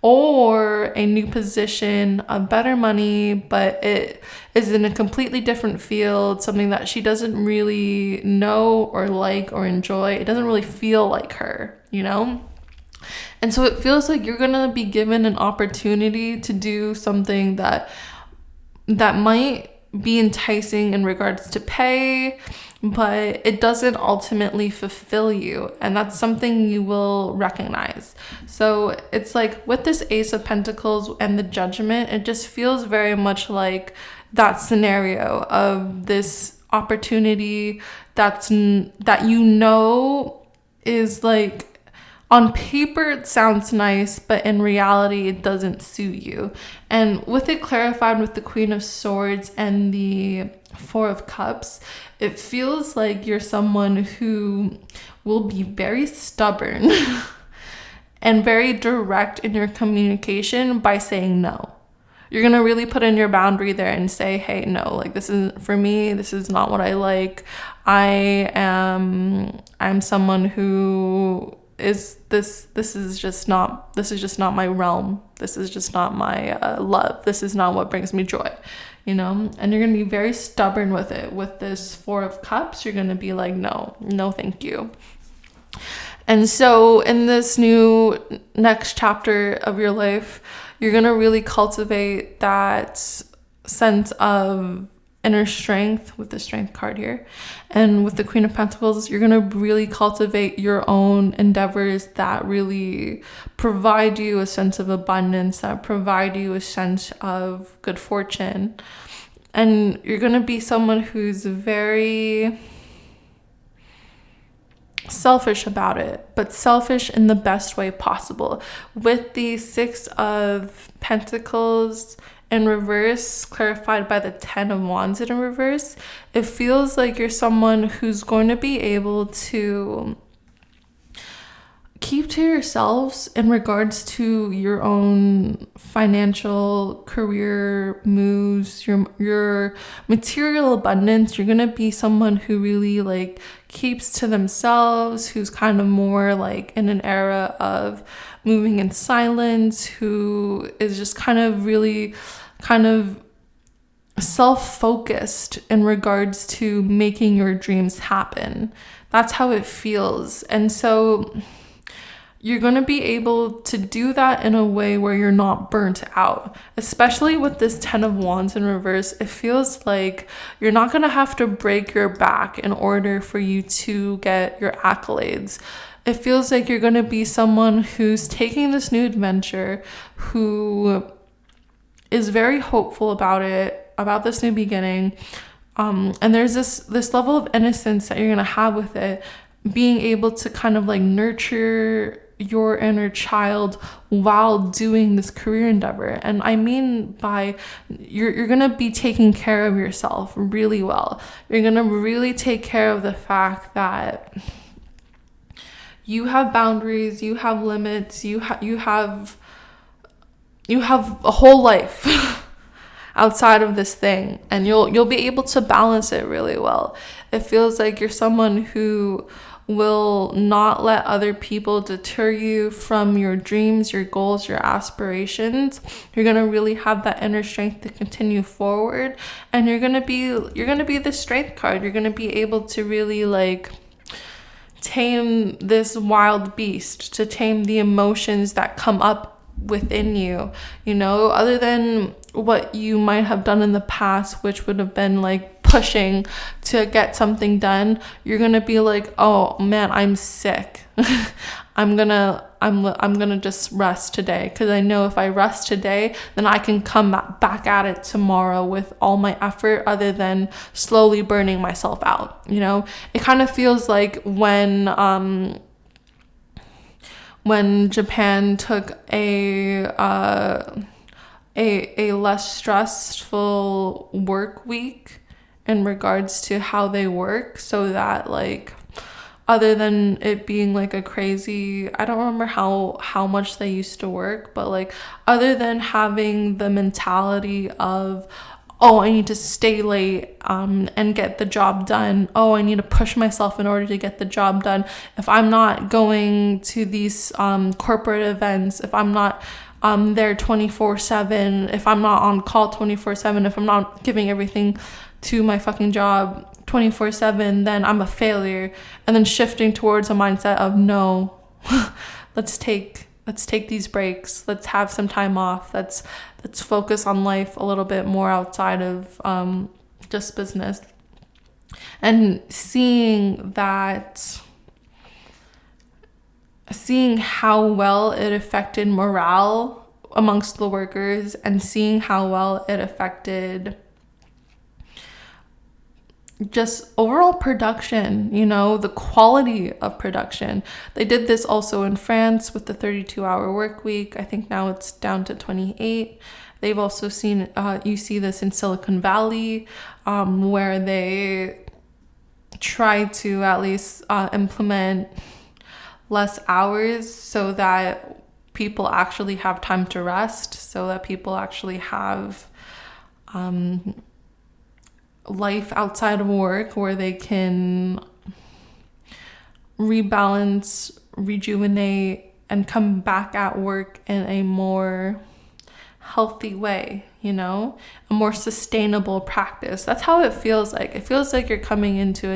Or a new position, a better money, but it is in a completely different field, something that she doesn't really know or like or enjoy. It doesn't really feel like her, you know? And so it feels like you're gonna be given an opportunity to do something that might be enticing in regards to pay, but it doesn't ultimately fulfill you, and that's something you will recognize. So it's like with this Ace of Pentacles and the Judgment, it just feels very much like that scenario of this opportunity that you know is like, on paper it sounds nice, but in reality it doesn't suit you. And with it clarified with the Queen of Swords and the Four of Cups, it feels like you're someone who will be very stubborn and very direct in your communication by saying no. You're going to really put in your boundary there and say, hey, no, like this isn't for me. This is not what I like. I'm someone who is this is just not my realm. This is just not my love. This is not what brings me joy, you know? And you're going to be very stubborn with it. With this Four of Cups, you're going to be like, no, thank you. And so in this new next chapter of your life, you're going to really cultivate that sense of inner strength with the Strength card here. And with the Queen of Pentacles, you're going to really cultivate your own endeavors that really provide you a sense of abundance, that provide you a sense of good fortune. And you're going to be someone who's very selfish about it, but selfish in the best way possible. With the Six of Pentacles in reverse, clarified by the Ten of Wands in reverse, it feels like you're someone who's going to be able to keep to yourselves in regards to your own financial career moves, your material abundance. You're gonna be someone who really like keeps to themselves, who's kind of more like in an era of moving in silence, who is just kind of really kind of self-focused in regards to making your dreams happen. That's how it feels. And so you're going to be able to do that in a way where you're not burnt out. Especially with this Ten of Wands in reverse, it feels like you're not going to have to break your back in order for you to get your accolades. It feels like you're going to be someone who's taking this new adventure, who is very hopeful about it, about this new beginning, And there's this level of innocence that you're gonna have with it, being able to kind of like nurture your inner child while doing this career endeavor. And I mean by you're gonna be taking care of yourself really well. You're gonna really take care of the fact that you have boundaries, you have limits, you have a whole life outside of this thing, and you'll be able to balance it really well. It feels like you're someone who will not let other people deter you from your dreams, your goals, your aspirations. You're going to really have that inner strength to continue forward, and you're going to be the strength card. You're going to be able to really like tame this wild beast, to tame the emotions that come up within you, other than what you might have done in the past, which would have been like pushing to get something done. You're gonna be like, oh man, I'm sick. I'm gonna just rest today, because I know if I rest today, then I can come back at it tomorrow with all my effort, other than slowly burning myself out. It kind of feels like when Japan took a less stressful work week in regards to how they work, so that like, other than it being like a crazy, I don't remember how much they used to work, but like, other than having the mentality of, oh, I need to stay late and get the job done. Oh, I need to push myself in order to get the job done. If I'm not going to these corporate events, if I'm not there 24/7, if I'm not on call 24/7, if I'm not giving everything to my fucking job 24/7, then I'm a failure. And then shifting towards a mindset of, no, let's take these breaks. Let's have some time off. Let's focus on life a little bit more outside of just business. And seeing how well it affected morale amongst the workers, and seeing how well it affected just overall production, the quality of production. They did this also in France with the 32-hour work week. I think now it's down to 28. They've also seen, you see this in Silicon Valley, where they try to at least implement less hours, so that people actually have time to rest, so that people actually have life outside of work, where they can rebalance, rejuvenate, and come back at work in a more healthy way, a more sustainable practice. That's how it feels like. It feels like you're coming into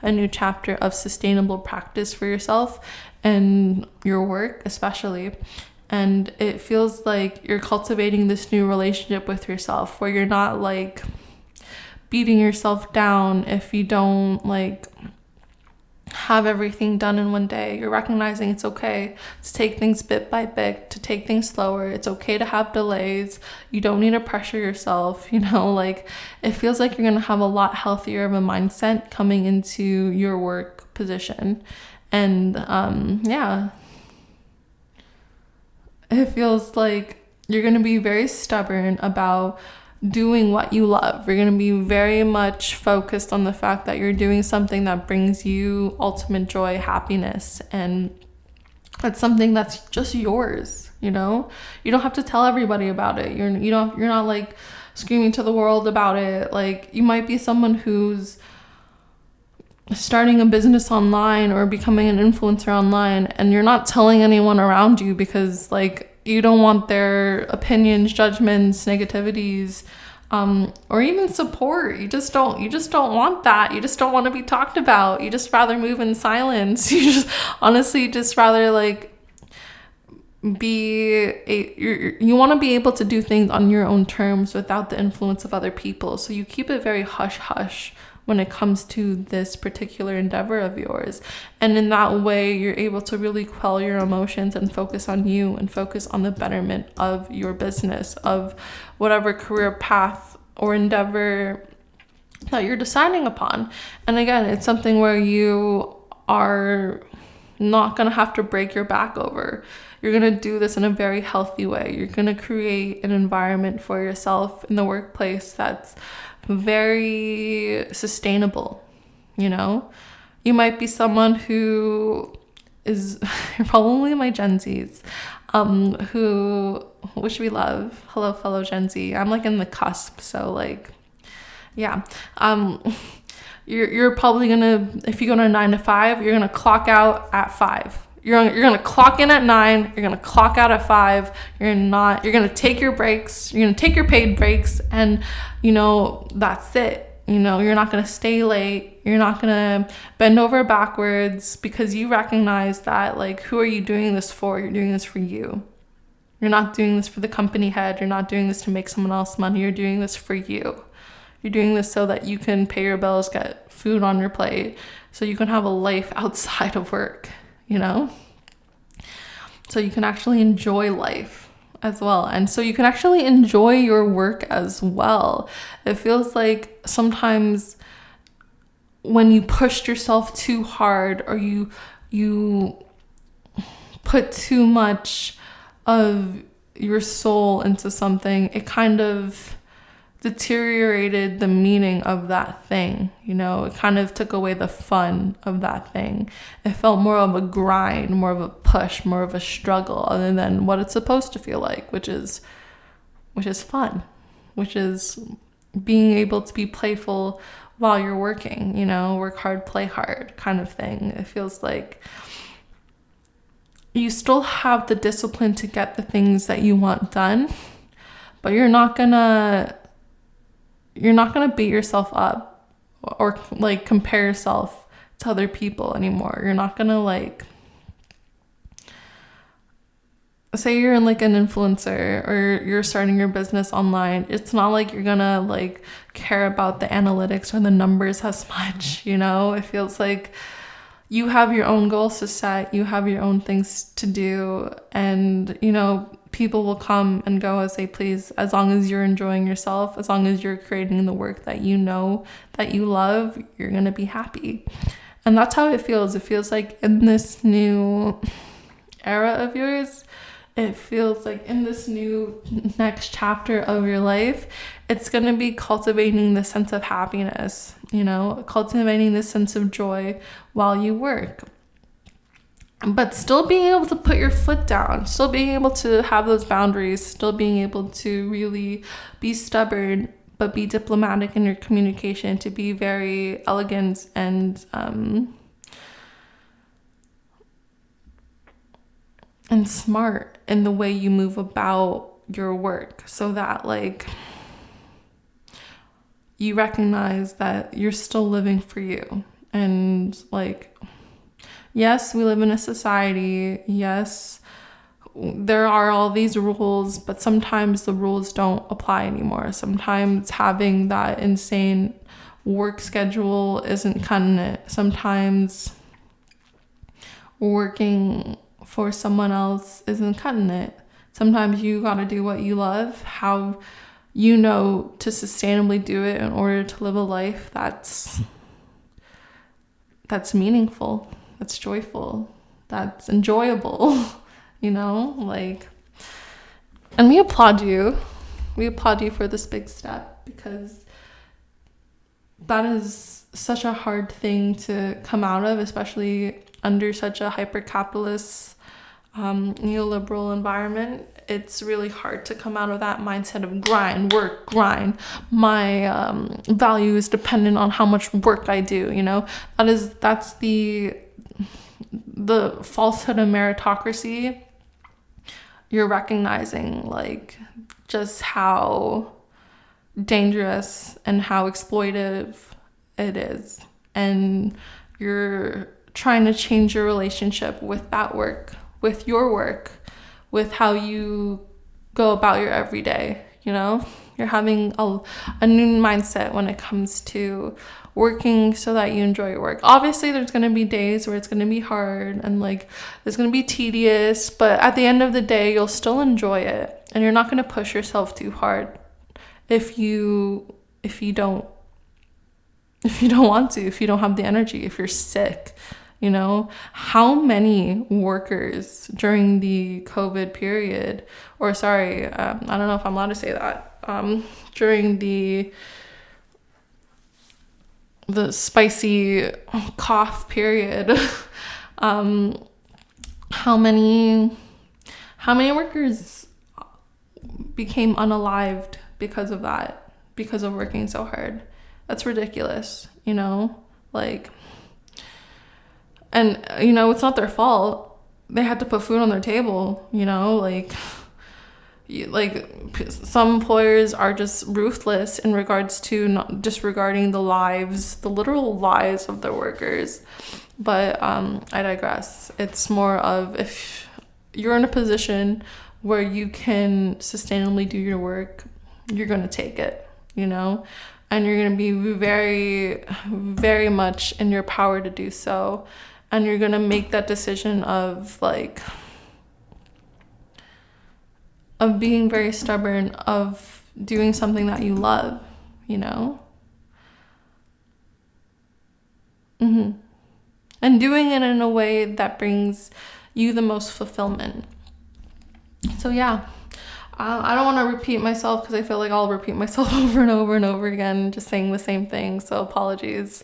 a new chapter of sustainable practice for yourself and your work especially. And it feels like you're cultivating this new relationship with yourself, where you're not like beating yourself down if you don't like have everything done in one day. You're recognizing it's okay to take things bit by bit, to take things slower. It's okay to have delays. You don't need to pressure yourself, like, it feels like you're going to have a lot healthier of a mindset coming into your work position. And it feels like you're going to be very stubborn about doing what you love. You're going to be very much focused on the fact that you're doing something that brings you ultimate joy, happiness, and it's something that's just yours. You don't have to tell everybody about it. You're not like screaming to the world about it. Like, you might be someone who's starting a business online or becoming an influencer online, and you're not telling anyone around you because like you don't want their opinions, judgments, negativities, or even support. You just don't want that. You just don't want to be talked about. You just rather move in silence. You just honestly just rather like you want to be able to do things on your own terms without the influence of other people. So you keep it very hush hush when it comes to this particular endeavor of yours. And in that way, you're able to really quell your emotions and focus on you and focus on the betterment of your business, of whatever career path or endeavor that you're deciding upon. And again, it's something where you are not going to have to break your back over. You're going to do this in a very healthy way. You're going to create an environment for yourself in the workplace that's very sustainable. You know, you might be someone who is you're probably my Gen Zs, who, which we love. Hello, fellow Gen Z. I'm like in the cusp, so like, yeah. You're probably gonna, if you go to 9 to 5, you're gonna clock out at 5. You're gonna clock in at 9. You're gonna clock out at 5. You're gonna take your breaks. You're gonna take your paid breaks, and you know that's it. You know, you're not gonna stay late. You're not gonna bend over backwards, because you recognize that, like, who are you doing this for? You're doing this for you. You're not doing this for the company head. You're not doing this to make someone else money. You're doing this for you. You're doing this so that you can pay your bills, get food on your plate, so you can have a life outside of work, you know? So you can actually enjoy life as well. And so you can actually enjoy your work as well. It feels like sometimes when you pushed yourself too hard, or you put too much of your soul into something, it kind of deteriorated the meaning of that thing. You know, it kind of took away the fun of that thing. It felt more of a grind, more of a push, more of a struggle, other than what it's supposed to feel like, which is fun, which is being able to be playful while you're working, you know, work hard, play hard kind of thing. It feels like you still have the discipline to get the things that you want done, but you're not gonna beat yourself up or like compare yourself to other people anymore. You're not gonna, like, say you're in like an influencer or you're starting your business online. It's not like you're gonna like care about the analytics or the numbers as much, you know? It feels like you have your own goals to set, you have your own things to do, and, you know, people will come and go as they please, as long as you're enjoying yourself, as long as you're creating the work that you know that you love, you're gonna be happy. And that's how it feels. It feels like in this new era of yours, it feels like in this new next chapter of your life, it's gonna be cultivating the sense of happiness, you know, cultivating this sense of joy while you work. But still being able to put your foot down, still being able to have those boundaries, still being able to really be stubborn, but be diplomatic in your communication, to be very elegant and smart in the way you move about your work, so that, like, you recognize that you're still living for you. And, like, yes, we live in a society. Yes, there are all these rules, but sometimes the rules don't apply anymore. Sometimes having that insane work schedule isn't cutting it. Sometimes working for someone else isn't cutting it. Sometimes you gotta do what you love, how you know to sustainably do it in order to live a life that's meaningful, that's joyful, that's enjoyable, you know, like, and we applaud you for this big step, because that is such a hard thing to come out of, especially under such a hyper-capitalist, neoliberal environment. It's really hard to come out of that mindset of grind, work, grind. My value is dependent on how much work I do, you know? That's the falsehood of meritocracy. You're recognizing, like, just how dangerous and how exploitive it is. And you're trying to change your relationship with that work, with your work, with how you go about your everyday, you know? You're having a new mindset when it comes to working so that you enjoy your work. Obviously, there's going to be days where it's going to be hard and, like, it's going to be tedious, but at the end of the day, you'll still enjoy it, and you're not going to push yourself too hard if you don't if you don't want to, if you don't have the energy, if you're sick. You know, how many workers during the COVID period, or sorry, I don't know if I'm allowed to say that, during the spicy cough period, how many workers became unalived because of that, because of working so hard? That's ridiculous, you know, like. And, you know, it's not their fault. They had to put food on their table, you know, like some employers are just ruthless in regards to not disregarding the literal lives of their workers. But I digress. It's more of, if you're in a position where you can sustainably do your work, you're going to take it, you know, and you're going to be very, very much in your power to do so. And you're going to make that decision of being very stubborn, of doing something that you love, you know? And doing it in a way that brings you the most fulfillment. So yeah, I don't want to repeat myself, because I feel like I'll repeat myself over and over and over again, just saying the same thing. So apologies.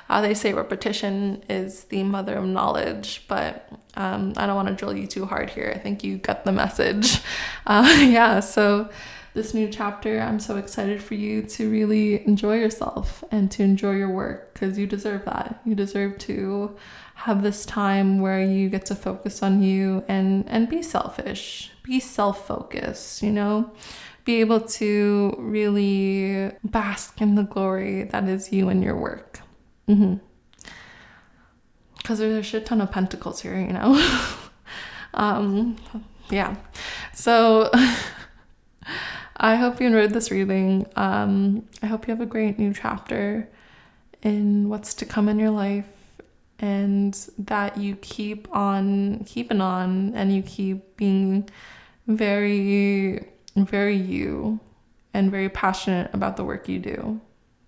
They say repetition is the mother of knowledge, but I don't want to drill you too hard here. I think you got the message. Yeah, so this new chapter, I'm so excited for you to really enjoy yourself and to enjoy your work, because you deserve that. You deserve to have this time where you get to focus on you and be selfish, be self-focused, you know, be able to really bask in the glory that is you and your work. Because there's a shit ton of pentacles here, you know. Yeah, so I hope you enjoyed this reading. I hope you have a great new chapter in what's to come in your life, and that you keep on keeping on, and you keep being very, very you, and very passionate about the work you do.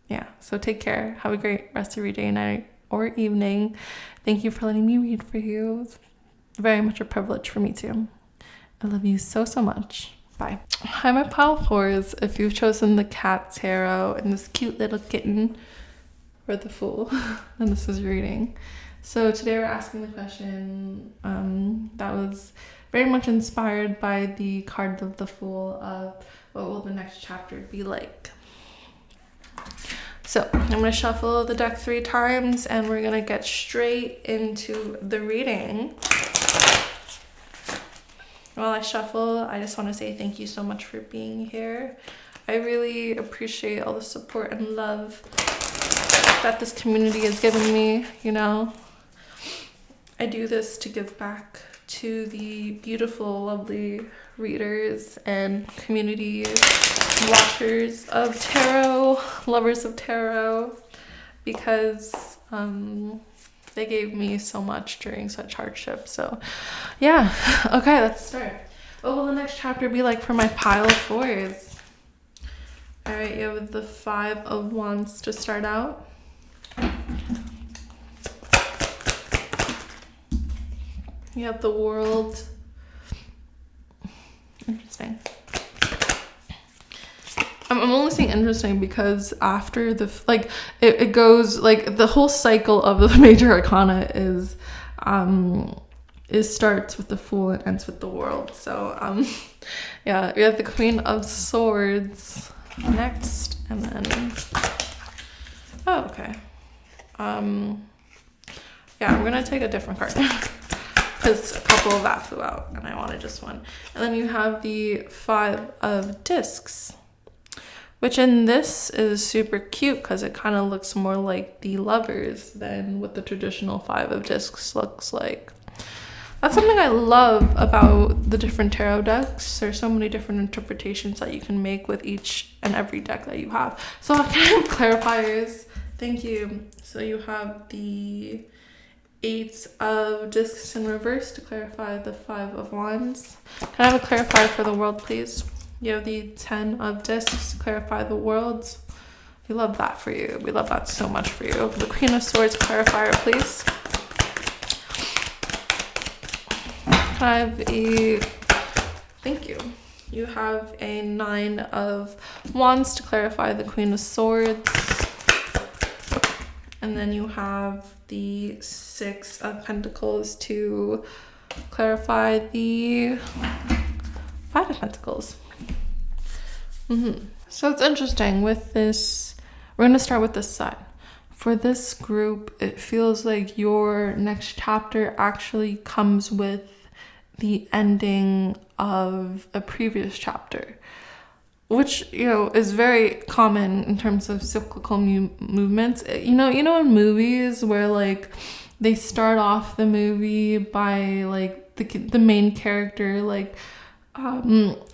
Yeah, so take care. Have a great rest of your day, night, or evening. Thank you for letting me read for you. It's very much a privilege for me too. I love you so, so much. Bye. Hi, my pile fours. If you've chosen the cat tarot and this cute little kitten, or the Fool, then this is your reading. So today we're asking the question that was very much inspired by the card of the Fool of what will the next chapter be like. So I'm going to shuffle the deck 3 times, and we're going to get straight into the reading. While I shuffle, I just want to say thank you so much for being here. I really appreciate all the support and love that this community has given me, you know. I do this to give back to the beautiful, lovely readers and community watchers of tarot, lovers of tarot, because they gave me so much during such hardship. So yeah, okay, let's start. What will the next chapter be like for my pile of fours? All right, you have the 5 of Wands to start out. You have the World. Interesting. I'm only saying interesting because after the, like, it goes, like, the whole cycle of the Major Arcana is starts with the Fool and ends with the World. So, yeah, we have the Queen of Swords next, and then, oh, okay. Yeah, I'm gonna take a different card because a couple of that flew out and I wanted just one. And then you have the 5 of Discs, which in this is super cute because it kind of looks more like the Lovers than what the traditional 5 of Discs looks like. That's something I love about the different tarot decks. There's so many different interpretations that you can make with each and every deck that you have. So I kind of clarifiers. Thank you. So you have the 8 of Discs in reverse to clarify the 5 of Wands. Can I have a clarifier for the World, please? You have the 10 of Discs to clarify the World's We love that for you. We love that so much for you. The Queen of Swords clarifier, please. I have a, thank you. You have a 9 of Wands to clarify the Queen of Swords. And then you have the 6 of Pentacles to clarify the 5 of Pentacles. So it's interesting with this. We're going to start with this side. For this group, it feels like your next chapter actually comes with the ending of a previous chapter, which, you know, is very common in terms of cyclical movements. You know, in movies where like they start off the movie by like the main character like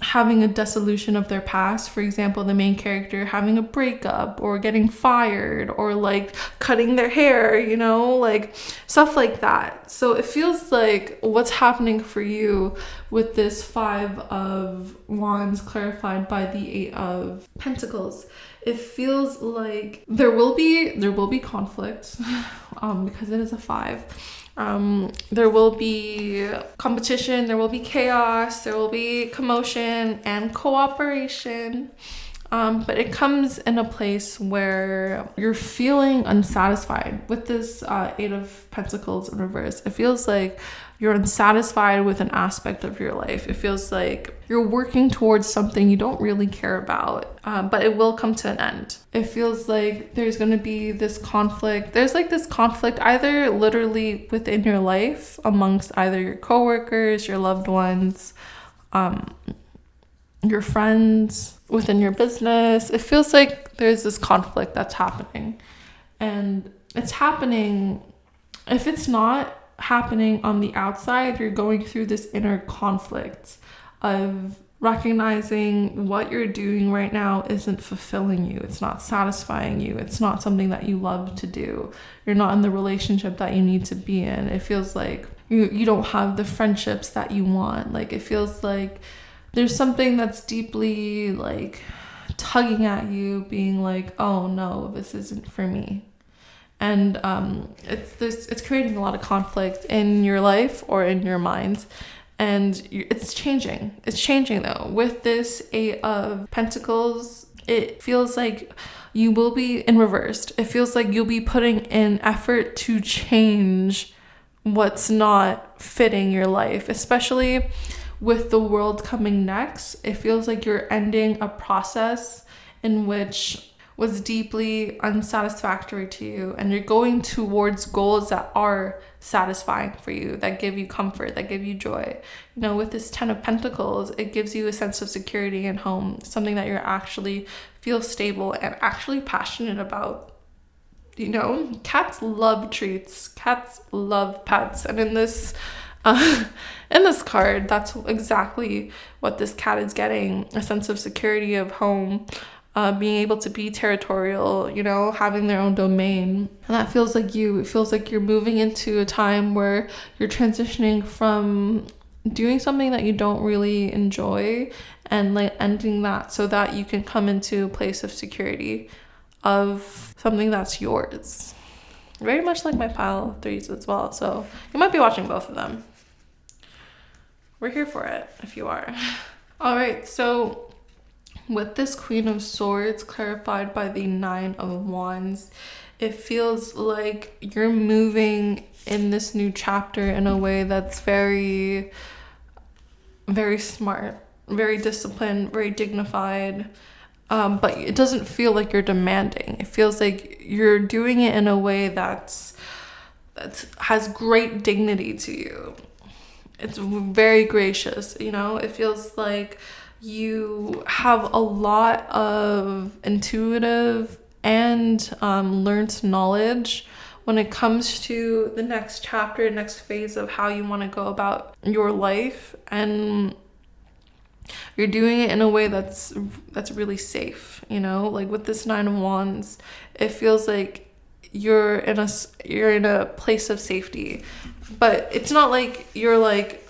having a dissolution of their past. For example, the main character having a breakup or getting fired or like cutting their hair, you know, like stuff like that. So it feels like what's happening for you with this 5 of Wands clarified by the 8 of Pentacles. It feels like there will be conflict because it is a 5. There will be competition, there will be chaos, there will be commotion and cooperation. But it comes in a place where you're feeling unsatisfied. With this 8 of Pentacles in reverse, it feels like you're unsatisfied with an aspect of your life. It feels like you're working towards something you don't really care about, but it will come to an end. It feels like there's going to be this conflict. There's like this conflict either literally within your life amongst either your coworkers, your loved ones, your friends, within your business. It feels like there's this conflict that's happening, and it's happening. If it's not happening on the outside, you're going through this inner conflict of recognizing what you're doing right now isn't fulfilling you. It's not satisfying you. It's not something that you love to do. You're not in the relationship that you need to be in. It feels like you don't have the friendships that you want. Like it feels like there's something that's deeply like tugging at you, being like, oh no, this isn't for me. And it's creating a lot of conflict in your life or in your mind. And it's changing. It's changing though. With this 8 of Pentacles, it feels like you will be in reversed. It feels like you'll be putting in effort to change what's not fitting your life, especially with the World coming next. It feels like you're ending a process in which was deeply unsatisfactory to you, and you're going towards goals that are satisfying for you, that give you comfort, that give you joy. You know, with this 10 of Pentacles, it gives you a sense of security and home, something that you're actually feel stable and actually passionate about. You know, cats love treats, cats love pets, and in this card, that's exactly what this cat is getting: a sense of security, of home, being able to be territorial, you know, having their own domain. And that feels like you. It feels like you're moving into a time where you're transitioning from doing something that you don't really enjoy and like ending that so that you can come into a place of security of something that's yours. Very much like my pile of 3s as well. So you might be watching both of them. We're here for it if you are. All right, so with this Queen of Swords clarified by the 9 of Wands, it feels like you're moving in this new chapter in a way that's very, very smart, very disciplined, very dignified. But it doesn't feel like you're demanding. It feels like you're doing it in a way that has great dignity to you. It's very gracious, you know? It feels like you have a lot of intuitive and learned knowledge when it comes to the next chapter, next phase of how you want to go about your life, and you're doing it in a way that's really safe, you know? Like with this 9 of Wands, it feels like you're in a place of safety, but it's not like you're like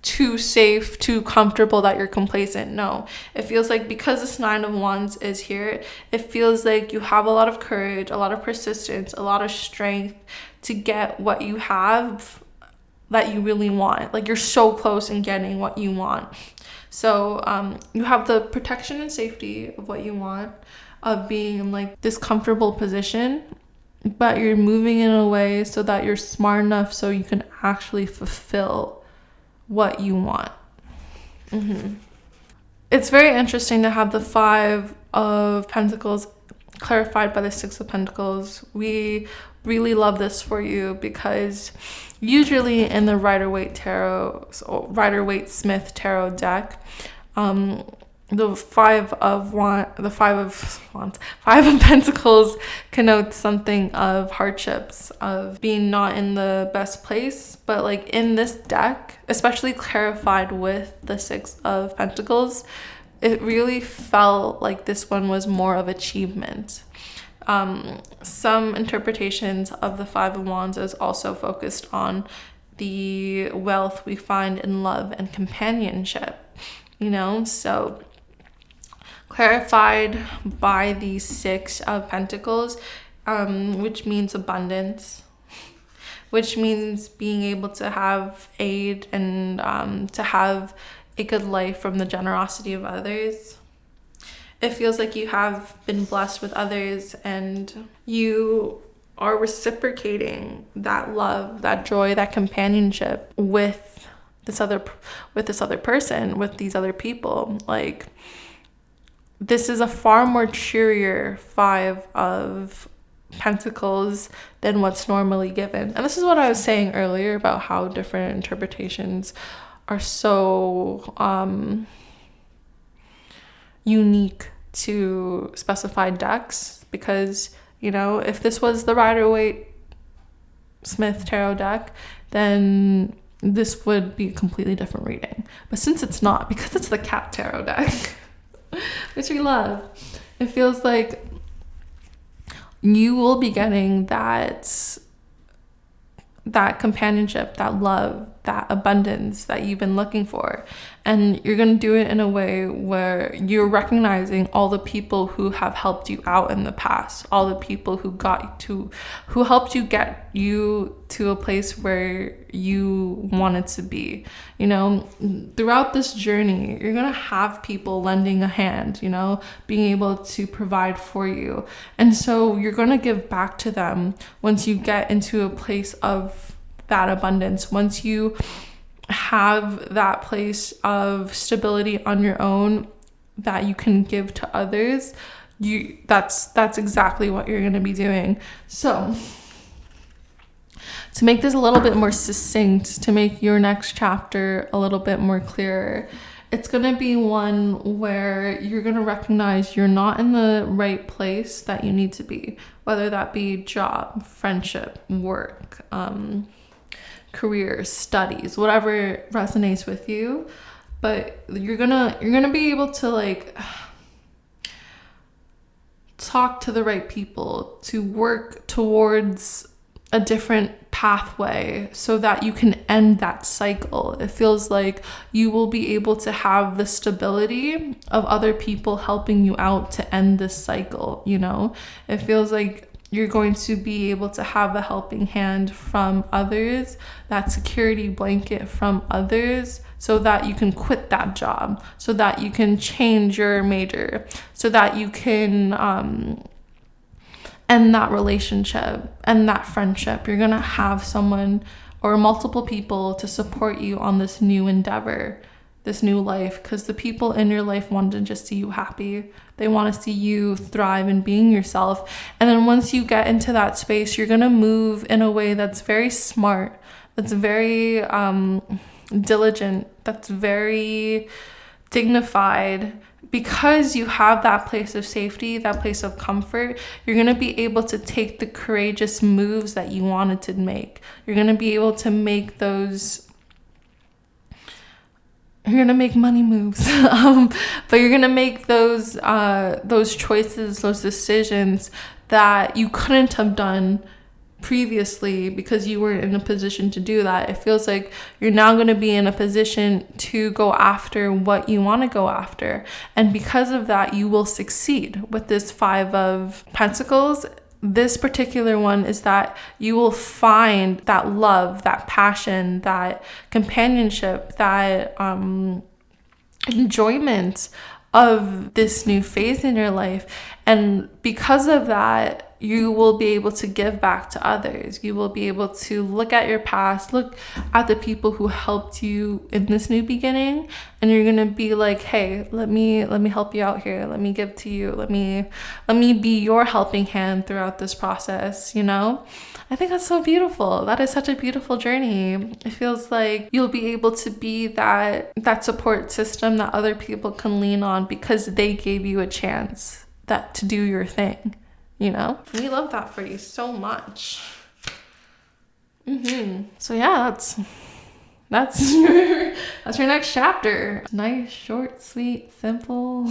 too safe, too comfortable, that you're complacent. No, it feels like because this Nine of Wands is here, it feels like you have a lot of courage, a lot of persistence, a lot of strength to get what you have that you really want. Like, you're so close in getting what you want. So you have the protection and safety of what you want, of being in like this comfortable position, but you're moving in a way so that you're smart enough so you can actually fulfill what you want. It's very interesting to have the Five of Pentacles clarified by the Six of Pentacles. We really love this for you because usually in the Rider-Waite-Smith tarot deck, the Five of Pentacles connotes something of hardships, of being not in the best place. But like in this deck, especially clarified with the Six of Pentacles, it really felt like this one was more of achievement. Some interpretations of the Five of Wands is also focused on the wealth we find in love and companionship, so clarified by the Six of Pentacles, which means abundance, which means being able to have aid and to have a good life from the generosity of others. It feels like you have been blessed with others and you are reciprocating that love, that joy, that companionship with this other person, with these other people. Like, this is a far more cheerier Five of Pentacles than what's normally given. And this is what I was saying earlier about how different interpretations are so unique to specified decks, because if this was the Rider-Waite-Smith tarot deck, then this would be a completely different reading. But since it's not, because it's the Cat tarot deck, which we love, it feels like you will be getting that companionship, that love, that abundance that you've been looking for. And you're going to do it in a way where you're recognizing all the people who have helped you out in the past, all the people who helped you get you to a place where you wanted to be. Throughout this journey, you're going to have people lending a hand, being able to provide for you. And so you're going to give back to them once you get into a place of that abundance, once you have that place of stability on your own that you can give to others. That's exactly what you're going to be doing. So to make this a little bit more succinct, to make your next chapter a little bit more clearer, it's going to be one where you're going to recognize you're not in the right place that you need to be, whether that be job, friendship, work, career, studies, whatever resonates with you. But you're gonna be able to like talk to the right people, to work towards a different pathway so that you can end that cycle. It feels like you will be able to have the stability of other people helping you out to end this cycle. It feels like you're going to be able to have a helping hand from others, that security blanket from others, so that you can quit that job, so that you can change your major, so that you can end that relationship, end that friendship. You're going to have someone or multiple people to support you on this new endeavor, this new life, because the people in your life want to just see you happy. They want to see you thrive in being yourself. And then once you get into that space, you're going to move in a way that's very smart, that's very diligent, that's very dignified. Because you have that place of safety, that place of comfort, you're going to be able to take the courageous moves that you wanted to make. You're going to be able to make you're going to make money moves, but you're going to make those choices, those decisions that you couldn't have done previously because you weren't in a position to do that. It feels like you're now going to be in a position to go after what you want to go after. And because of that, you will succeed with this 5 of Pentacles. This particular one is that you will find that love, that passion, that companionship, that enjoyment of this new phase in your life. And because of that, you will be able to give back to others. You will be able to look at your past, look at the people who helped you in this new beginning, and you're gonna be like, hey, let me help you out here. Let me give to you. Let me be your helping hand throughout this process, you know? I think that's so beautiful. That is such a beautiful journey. It feels like you'll be able to be that support system that other people can lean on because they gave you a chance to do your thing. You know, we love that for you so much. So yeah, that's your next chapter. Nice, short, sweet, simple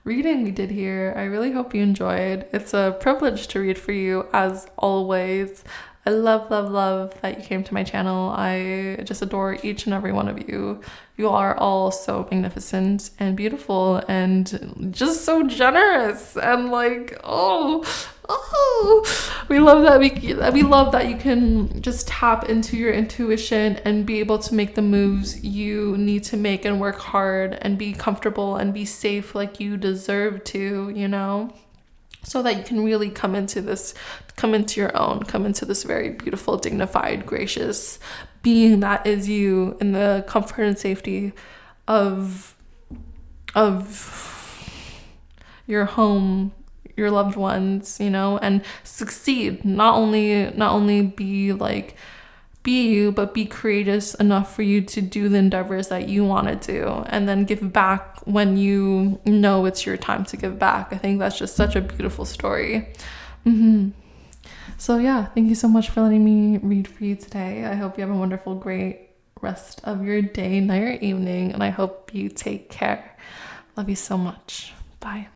reading we did here. I really hope you enjoyed. It's a privilege to read for you as always. I love that you came to my channel. I just adore each and every one of you. You are all so magnificent and beautiful and just so generous and like, we love that you can just tap into your intuition and be able to make the moves you need to make and work hard and be comfortable and be safe like you deserve to, you know? So that you can really come into this very beautiful, dignified, gracious being that is you in the comfort and safety of your home, your loved ones, you know, and succeed. Not only be you, but be courageous enough for you to do the endeavors that you want to do, and then give back when you know it's your time to give back. I think that's just such a beautiful story. So yeah, thank you so much for letting me read for you today. I hope you have a wonderful, great rest of your day, night, or evening, and I hope you take care. Love you so much. Bye.